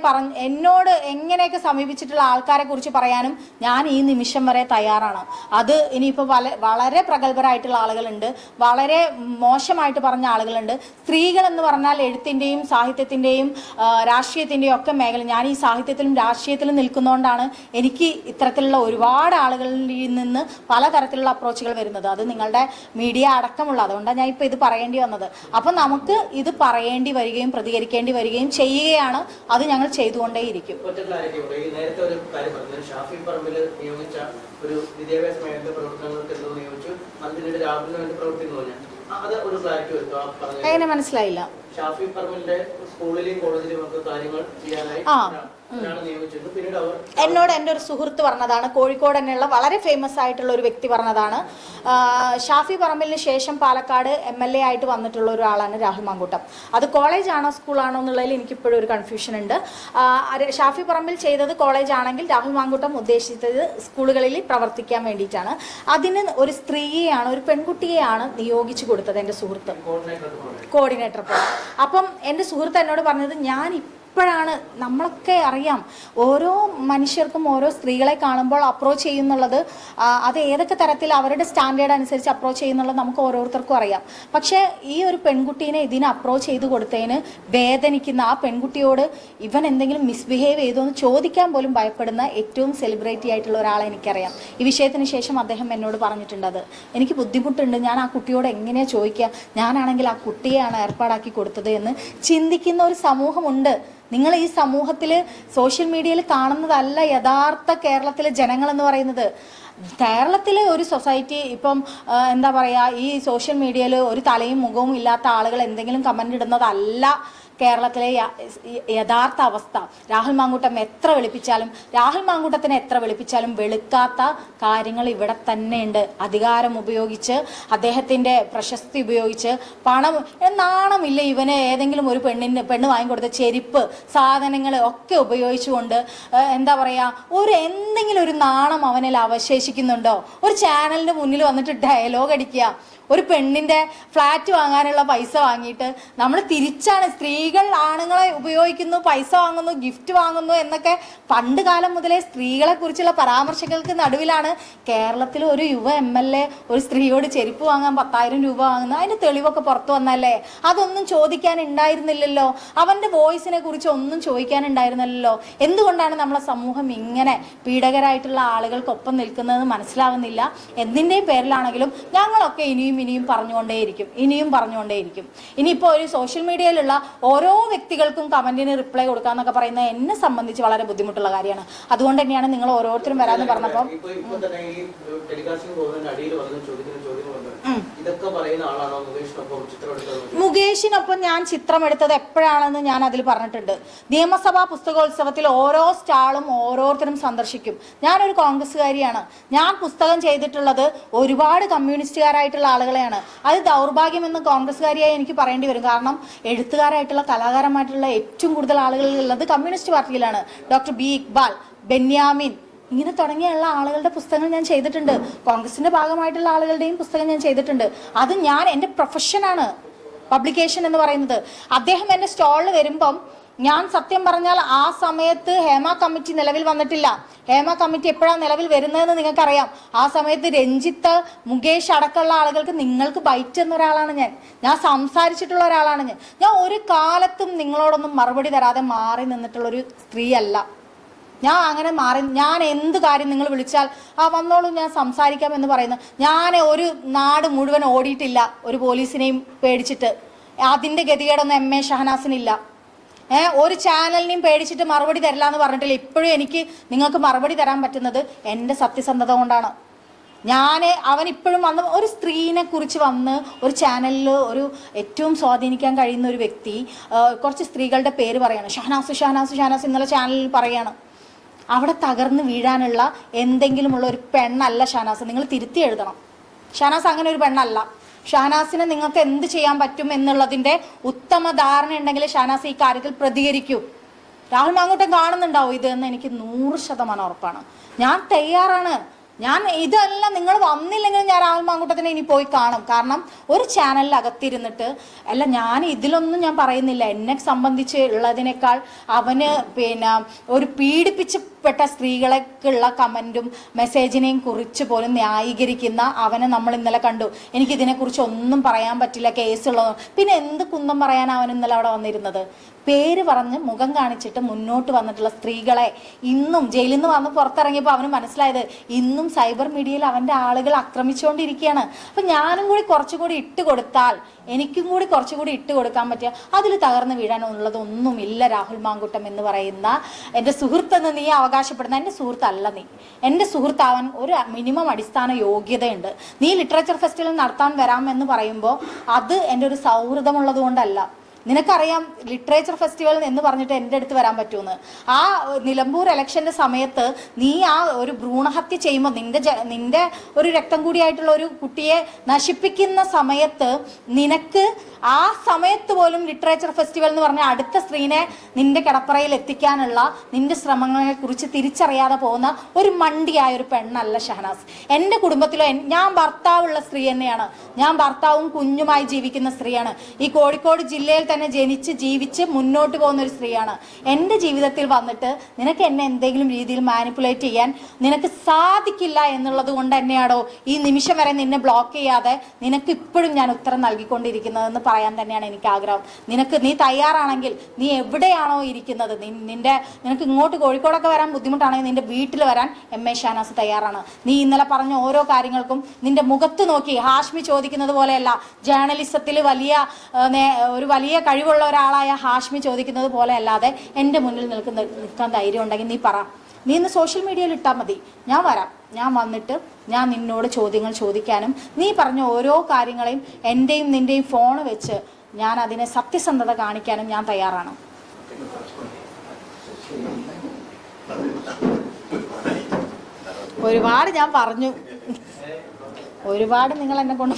എന്നോട് എങ്ങനെയൊക്കെ സമീപിച്ചിട്ടുള്ള ആൾക്കാരെ കുറിച്ച് പറയാനും ഞാൻ ഈ നിമിഷം വരെ തയ്യാറാണ്. അത് ഇനിയിപ്പോൾ വളരെ പ്രഗത്ഭരായിട്ടുള്ള ആളുകളുണ്ട്, വളരെ മോശമായിട്ട് പറഞ്ഞ ആളുകളുണ്ട്. സ്ത്രീകൾ എന്ന് പറഞ്ഞാൽ എഴുത്തിൻ്റെയും സാഹിത്യത്തിൻ്റെയും രാഷ്ട്രീയത്തിൻ്റെയും ഒക്കെ മേഖല, ഞാൻ ഈ സാഹിത്യത്തിലും രാഷ്ട്രീയത്തിലും നിൽക്കുന്നതുകൊണ്ടാണ് എനിക്ക് ഇത്തരത്തിലുള്ള ഒരുപാട് ആളുകളിൽ നിന്ന് പലതരത്തിലുള്ള അപ്രോച്ചുകൾ വരുന്നത്. അത് നിങ്ങളുടെ മീഡിയ അടക്കമുള്ള, അതുകൊണ്ടാണ് ഞാൻ ഇപ്പോൾ ഇത് പറയേണ്ടി വന്നത്. അപ്പം നമുക്ക് ഇത് പറയേണ്ടി വരികയും പ്രതികരിക്കേണ്ടി വരികയും ചെയ്യുകയാണ്. അത് ഞങ്ങൾ ചെയ്തുകൊണ്ടേയിരിക്കും. നേരത്തെ ഒരു കാര്യം പറഞ്ഞു, ഷാഫി പറമ്പിൽ നിയോഗിച്ച ഒരു വിദ്യാഭ്യാസ മേഖല പ്രവർത്തനങ്ങൾക്ക് എന്തോ നിയോഗിച്ചു, അതിന് രാഹുലിന് വേണ്ടി പ്രവർത്തിക്കുന്നു. അത് ഒരു ക്ലാരിറ്റി വരുത്തുക. എങ്ങനെ മനസ്സിലായില്ല? ഷാഫി പറമ്പിലിന്റെ സ്കൂളിലെയും കോളേജിലെയും ഒക്കെ കാര്യങ്ങൾ ചെയ്യാനായി എന്നോട് എൻ്റെ ഒരു സുഹൃത്ത് പറഞ്ഞതാണ്, കോഴിക്കോട് തന്നെയുള്ള വളരെ ഫേമസ് ആയിട്ടുള്ള ഒരു വ്യക്തി പറഞ്ഞതാണ്. ഷാഫി പറമ്പിലിന് ശേഷം പാലക്കാട് MLA ആയിട്ട് വന്നിട്ടുള്ള ഒരാളാണ് രാഹുൽ മാങ്കൂട്ടം. അത് കോളേജാണോ സ്കൂളാണോ എന്നുള്ളതിൽ എനിക്കിപ്പോഴും ഒരു കൺഫ്യൂഷൻ ഉണ്ട്. ഷാഫി പറമ്പിൽ ചെയ്തത് കോളേജ് ആണെങ്കിൽ രാഹുൽ മാങ്കൂട്ടം ഉദ്ദേശിച്ചത് സ്കൂളുകളിൽ പ്രവർത്തിക്കാൻ വേണ്ടിയിട്ടാണ്. അതിന് ഒരു സ്ത്രീയെയാണ്, ഒരു പെൺകുട്ടിയെയാണ് നിയോഗിച്ചു കൊടുത്തത് എൻ്റെ സുഹൃത്ത്, കോർഡിനേറ്റർ പോലെ. അപ്പം എൻ്റെ സുഹൃത്ത് എന്നോട് പറഞ്ഞത്, ഞാൻ ഇപ്പോഴാണ്, നമ്മളൊക്കെ അറിയാം ഓരോ മനുഷ്യർക്കും ഓരോ സ്ത്രീകളെ കാണുമ്പോൾ അപ്രോച്ച് ചെയ്യുന്നുള്ളത്, അത് ഏതൊക്കെ തരത്തിൽ അവരുടെ സ്റ്റാൻഡേർഡ് അനുസരിച്ച് അപ്രോച്ച് ചെയ്യുന്നുള്ളത് നമുക്ക് ഓരോരുത്തർക്കും അറിയാം. പക്ഷേ ഈ ഒരു പെൺകുട്ടീനെ ഇതിനെ അപ്രോച്ച് ചെയ്ത് കൊടുത്തതിന് വേദനിക്കുന്ന ആ പെൺകുട്ടിയോട് ഇവൻ എന്തെങ്കിലും മിസ്ബിഹേവ് ചെയ്തോ എന്ന് ചോദിക്കാൻ പോലും ഭയപ്പെടുന്ന ഏറ്റവും സെലിബ്രിറ്റി ആയിട്ടുള്ള ഒരാളെ എനിക്കറിയാം. ഈ വിഷയത്തിന് ശേഷം അദ്ദേഹം എന്നോട് പറഞ്ഞിട്ടുണ്ട്, അത് എനിക്ക് ബുദ്ധിമുട്ടുണ്ട്, ഞാൻ ആ കുട്ടിയോട് എങ്ങനെയാണ് ചോദിക്കുക, ഞാനാണെങ്കിൽ ആ കുട്ടിയെയാണ് ഏർപ്പാടാക്കി കൊടുത്തത് എന്ന് ചിന്തിക്കുന്ന ഒരു സമൂഹമുണ്ട്. നിങ്ങൾ ഈ സമൂഹത്തിൽ സോഷ്യൽ മീഡിയയിൽ കാണുന്നതല്ല യഥാർത്ഥ കേരളത്തിലെ ജനങ്ങളെന്ന് പറയുന്നത്. കേരളത്തിലെ ഒരു സൊസൈറ്റി ഇപ്പം എന്താ പറയുക, ഈ സോഷ്യൽ മീഡിയയിൽ ഒരു തലയും മുഖവും ഇല്ലാത്ത ആളുകൾ എന്തെങ്കിലും കമൻ്റ് ഇടുന്നതല്ല കേരളത്തിലെ യഥാർത്ഥ അവസ്ഥ. രാഹുൽ മാങ്കൂട്ടം എത്ര വെളുപ്പിച്ചാലും വെളുക്കാത്ത കാര്യങ്ങൾ ഇവിടെ തന്നെയുണ്ട്. അധികാരം ഉപയോഗിച്ച്, അദ്ദേഹത്തിൻ്റെ പ്രശസ്തി ഉപയോഗിച്ച്, പണം, നാണമില്ല ഇവന് ഏതെങ്കിലും ഒരു പെണ്ണ് വാങ്ങിക്കൊടുത്ത ചെരുപ്പ്, സാധനങ്ങൾ ഒക്കെ ഉപയോഗിച്ചുകൊണ്ട് എന്താ പറയുക, എന്തെങ്കിലും ഒരു നാണം അവനിൽ അവശേഷിക്കുന്നുണ്ടോ? ഒരു ചാനലിൻ്റെ മുന്നിൽ വന്നിട്ട് ഡയലോഗ് അടിക്കുക, ഒരു പെണ്ണിൻ്റെ ഫ്ലാറ്റ് വാങ്ങാനുള്ള പൈസ വാങ്ങിയിട്ട് നമ്മൾ തിരിച്ചാണ്, സ്ത്രീകൾ ആണുങ്ങളെ ഉപയോഗിക്കുന്നു, പൈസ വാങ്ങുന്നു, ഗിഫ്റ്റ് വാങ്ങുന്നു എന്നൊക്കെ പണ്ട് കാലം മുതലേ സ്ത്രീകളെ കുറിച്ചുള്ള പരാമർശങ്ങൾക്ക് നടുവിലാണ് കേരളത്തിൽ ഒരു യുവ MLA ഒരു സ്ത്രീയോട് ചെരുപ്പ് വാങ്ങാൻ 10,000 രൂപ വാങ്ങുന്നത്. അതിൻ്റെ തെളിവൊക്കെ പുറത്തു വന്നല്ലേ? അതൊന്നും ചോദിക്കാനുണ്ടായിരുന്നില്ലല്ലോ. അവൻ്റെ വോയിസിനെ കുറിച്ച് ഒന്നും ചോദിക്കാനുണ്ടായിരുന്നില്ലല്ലോ. എന്തുകൊണ്ടാണ് നമ്മളെ സമൂഹം ഇങ്ങനെ പീഡകരായിട്ടുള്ള ആളുകൾക്കൊപ്പം നിൽക്കുന്നതെന്ന് മനസ്സിലാവുന്നില്ല. എന്തിൻ്റെയും പേരിലാണെങ്കിലും ഞങ്ങളൊക്കെ ഇനിയും പറഞ്ഞുകൊണ്ടേയിരിക്കും. ഇനിയിപ്പോൾ ഒരു സോഷ്യൽ മീഡിയയിലുള്ള ഓരോ വ്യക്തികൾക്കും കമന്റിന് റിപ്ലൈ കൊടുക്കാന്നൊക്കെ പറയുന്നത് എന്നെ സംബന്ധിച്ച് വളരെ ബുദ്ധിമുട്ടുള്ള കാര്യമാണ്. അതുകൊണ്ട് തന്നെയാണ് നിങ്ങൾ ഓരോരുത്തരും വരാമെന്ന് പറഞ്ഞപ്പോൾ മുകേഷിനൊപ്പം ഞാൻ ചിത്രമെടുത്തത് എപ്പോഴാണെന്ന് ഞാൻ അതിൽ പറഞ്ഞിട്ടുണ്ട്. നിയമസഭാ പുസ്തകോത്സവത്തിൽ ഓരോ സ്റ്റാളും ഓരോരുത്തരും സന്ദർശിക്കും. ഞാനൊരു കോൺഗ്രസ്സുകാരിയാണ്. ഞാൻ പുസ്തകം ചെയ്തിട്ടുള്ളത് ഒരുപാട് കമ്മ്യൂണിസ്റ്റുകാരായിട്ടുള്ള ആളുകളെയാണ്. അത് ദൗർഭാഗ്യമെന്ന് കോൺഗ്രസ്സുകാരിയായി എനിക്ക് പറയേണ്ടി വരും. കാരണം എഴുത്തുകാരായിട്ടുള്ള, കലാകാരന്മായിട്ടുള്ള ഏറ്റവും കൂടുതൽ ആളുകൾ ഉള്ളത് കമ്മ്യൂണിസ്റ്റ് പാർട്ടിയിലാണ്. Doctor B. ഇക്ബാൽ, ബെന്യാമിൻ, ഇങ്ങനെ തുടങ്ങിയുള്ള ആളുകളുടെ പുസ്തകങ്ങൾ ഞാൻ ചെയ്തിട്ടുണ്ട്. കോൺഗ്രസിന്റെ ഭാഗമായിട്ടുള്ള ആളുകളുടെയും പുസ്തകം ഞാൻ ചെയ്തിട്ടുണ്ട്. അത് എൻ്റെ പ്രൊഫഷനാണ് പബ്ലിക്കേഷൻ എന്ന് പറയുന്നത്. അദ്ദേഹം എൻ്റെ സ്റ്റോളിൽ വരുമ്പം ഞാൻ സത്യം പറഞ്ഞാൽ ആ സമയത്ത് ഹേമ കമ്മിറ്റി നിലവിൽ വന്നിട്ടില്ല. ഹേമ കമ്മിറ്റി എപ്പോഴാണ് നിലവിൽ വരുന്നതെന്ന് നിങ്ങൾക്കറിയാം. ആ സമയത്ത് രഞ്ജിത്ത്, മുകേഷ് അടക്കമുള്ള ആളുകൾക്ക് നിങ്ങൾക്ക് ബൈറ്റ് എന്ന ഒരാളാണ് ഞാൻ സംസാരിച്ചിട്ടുള്ള ഒരാളാണ് ഞാൻ ഒരു കാലത്തും നിങ്ങളോടൊന്നും മറുപടി തരാതെ മാറി നിന്നിട്ടുള്ളൊരു സ്ത്രീയല്ല ഞാൻ. അങ്ങനെ ഞാൻ എന്ത് കാര്യം നിങ്ങൾ വിളിച്ചാൽ വന്നോളൂ, ഞാൻ സംസാരിക്കാം എന്ന് പറയുന്നത്. ഞാൻ ഒരു നാട് മുഴുവൻ ഓടിയിട്ടില്ല ഒരു പോലീസിനെയും പേടിച്ചിട്ട്. അതിൻ്റെ ഗതികേടൊന്നും എം എ ഷഹനാസിനില്ല. ഒരു ചാനലിനെയും പേടിച്ചിട്ട് മറുപടി തരില്ല എന്ന് പറഞ്ഞിട്ടില്ല. ഇപ്പോഴും എനിക്ക് നിങ്ങൾക്ക് മറുപടി തരാൻ പറ്റുന്നത് എൻ്റെ സത്യസന്ധത കൊണ്ടാണ്. അവൻ ഇപ്പോഴും വന്ന് ഒരു സ്ത്രീനെ കുറിച്ച് വന്ന് ഒരു ചാനലിൽ ഒരു ഏറ്റവും സ്വാധീനിക്കാൻ കഴിയുന്ന ഒരു വ്യക്തി കുറച്ച് സ്ത്രീകളുടെ പേര് പറയാണ്, ഷഹനാസ് ഷഹനാസ് ഷഹനാസ് ഇന്നലെ ചാനലിൽ പറയാണ്. അവിടെ തകർന്ന് വീഴാനുള്ള എന്തെങ്കിലുമുള്ള ഒരു പെണ്ണല്ല ഷഹനാസ്. നിങ്ങൾ തിരുത്തി എഴുതണം. ഷഹനാസ് അങ്ങനെ ഒരു പെണ്ണല്ല. ഷഹനാസിനെ നിങ്ങൾക്ക് എന്ത് ചെയ്യാൻ പറ്റും എന്നുള്ളതിൻ്റെ ഉത്തമ ധാരണ ഉണ്ടെങ്കിൽ ഷഹനാസ് ഈ കാര്യത്തിൽ പ്രതികരിക്കൂ. രാഹുൽ മാങ്കൂട്ടൻ കാണുന്നുണ്ടാവും ഇത് എന്ന് എനിക്ക് 100% ഉറപ്പാണ്. ഞാൻ തയ്യാറാണ്. ഇതെല്ലാം നിങ്ങൾ വന്നില്ലെങ്കിലും ഞാൻ രാഹുൽ മാങ്കൂട്ടത്തിനെ ഇനി പോയി കാണും. കാരണം ഒരു ചാനലിൽ അകത്തിരുന്നിട്ട് അല്ല, ഞാൻ ഇതിലൊന്നും ഞാൻ പറയുന്നില്ല. എന്നെ സംബന്ധിച്ച് ഉള്ളതിനേക്കാൾ അവന് ഒരു പീഡിപ്പിച്ചപ്പെട്ട സ്ത്രീകളൊക്കെയുള്ള കമൻറ്റും മെസ്സേജിനെയും കുറിച്ച് പോലും ന്യായീകരിക്കുന്ന അവനെ നമ്മൾ ഇന്നലെ കണ്ടു. എനിക്കിതിനെക്കുറിച്ച് ഒന്നും പറയാൻ പറ്റില്ല, കേസുള്ളത്. പിന്നെ എന്ത് കുന്തം പറയാൻ അവൻ ഇന്നലെ അവിടെ വന്നിരുന്നത്? പേര് പറഞ്ഞ് മുഖം കാണിച്ചിട്ട് മുന്നോട്ട് വന്നിട്ടുള്ള സ്ത്രീകളെ ഇന്നും ജയിലിൽ നിന്ന് വന്ന് പുറത്തിറങ്ങിയപ്പോൾ അവന് മനസ്സിലായത് ഇന്നും സൈബർ മീഡിയയിൽ അവൻ്റെ ആളുകൾ ആക്രമിച്ചുകൊണ്ടിരിക്കുകയാണ്. അപ്പം ഞാനും കൂടി കുറച്ചുകൂടി കൊടുത്താൽ എനിക്കും കൂടി കുറച്ചുകൂടി കൊടുക്കാൻ പറ്റിയ അതിൽ തകർന്ന് വീഴാനുള്ളതൊന്നുമില്ല. രാഹുൽ മാങ്കൂട്ടം എന്ന് പറയുന്ന എൻ്റെ സുഹൃത്തെന്ന് നീ അവകാശപ്പെടുന്ന എൻ്റെ സുഹൃത്തല്ല. നീ എൻ്റെ സുഹൃത്താവാൻ ഒരു മിനിമം അടിസ്ഥാന യോഗ്യതയുണ്ട്. നീ ലിറ്ററേച്ചർ ഫെസ്റ്റിവൽ നടത്താൻ വരാമെന്ന് പറയുമ്പോൾ അത് എൻ്റെ ഒരു സൗഹൃദമുള്ളത് കൊണ്ടല്ല. നിനക്കറിയാം ലിറ്ററേച്ചർ ഫെസ്റ്റിവൽ എന്ന് പറഞ്ഞിട്ട് എൻ്റെ അടുത്ത് വരാൻ പറ്റുമെന്ന്. ആ നിലമ്പൂർ ഇലക്ഷൻ്റെ സമയത്ത് നീ ആ ഒരു ഭ്രൂണഹത്യ ചെയ്യുമ്പോൾ നിന്റെ ഒരു രക്തം കൂടിയായിട്ടുള്ള ഒരു കുട്ടിയെ നശിപ്പിക്കുന്ന സമയത്ത് നിനക്ക് ആ സമയത്ത് പോലും ലിറ്ററേച്ചർ ഫെസ്റ്റിവൽ എന്ന് പറഞ്ഞ അടുത്ത സ്ത്രീനെ നിന്റെ കിടപ്പറയിൽ എത്തിക്കാനുള്ള നിന്റെ ശ്രമങ്ങളെ കുറിച്ച് തിരിച്ചറിയാതെ പോകുന്ന ഒരു മണ്ടിയായ ഒരു പെണ്ണല്ല ഷഹനാസ്. എൻ്റെ കുടുംബത്തിലോ ഞാൻ ഭർത്താവുള്ള സ്ത്രീ തന്നെയാണ്. ഞാൻ ഭർത്താവും കുഞ്ഞുമായി ജീവിക്കുന്ന സ്ത്രീയാണ്. ഈ കോഴിക്കോട് ജില്ലയിൽ തന്നെ ജനിച്ച് ജീവിച്ച് മുന്നോട്ട് പോകുന്ന ഒരു സ്ത്രീയാണ്. എൻ്റെ ജീവിതത്തിൽ വന്നിട്ട് നിനക്ക് എന്നെ എന്തെങ്കിലും രീതിയിൽ മാനിപ്പുലേറ്റ് ചെയ്യാൻ നിനക്ക് സാധിക്കില്ല എന്നുള്ളത് കൊണ്ട് തന്നെയാണോ ഈ നിമിഷം വരെ നിന്നെ ബ്ലോക്ക് ചെയ്യാതെ നിനക്ക് ഇപ്പോഴും ഞാൻ ഉത്തരം നൽകിക്കൊണ്ടിരിക്കുന്നതെന്ന് പറയാൻ തന്നെയാണ് എനിക്ക് ആഗ്രഹം. നീ തയ്യാറാണെങ്കിൽ നീ എവിടെയാണോ ഇരിക്കുന്നത്, നിനക്ക് ഇങ്ങോട്ട് കോഴിക്കോടൊക്കെ വരാൻ ബുദ്ധിമുട്ടാണെങ്കിൽ നിന്റെ വീട്ടിൽ വരാൻ എം എ ഷഹനാസ് തയ്യാറാണ്. നീ ഇന്നലെ പറഞ്ഞ ഓരോ കാര്യങ്ങൾക്കും നിന്റെ മുഖത്ത് നോക്കി ഹാഷ്മി ചോദിക്കുന്നത് പോലെയല്ല, ജേർണലിസത്തിൽ ഒരു വലിയ കഴിവുള്ള ഒരാളായ ഹാഷ്മി ചോദിക്കുന്നത് പോലെ അല്ലാതെ എൻ്റെ മുന്നിൽ നിൽക്കാൻ ധൈര്യം ഉണ്ടെങ്കിൽ നീ പറ. നീ ഇന്ന് സോഷ്യൽ മീഡിയയിൽ ഇട്ടാൽ മതി, ഞാൻ വരാം. ഞാൻ വന്നിട്ട് ഞാൻ നിന്നോട് ചോദ്യങ്ങൾ ചോദിക്കാനും നീ പറഞ്ഞ ഓരോ കാര്യങ്ങളെയും എൻ്റെയും നിൻ്റെയും ഫോൺ വെച്ച് ഞാൻ അതിനെ സത്യസന്ധത കാണിക്കാനും ഞാൻ തയ്യാറാണ്. ഒരുപാട് ഞാൻ പറഞ്ഞു, ഒരുപാട് നിങ്ങൾ എന്നെ കൊണ്ട്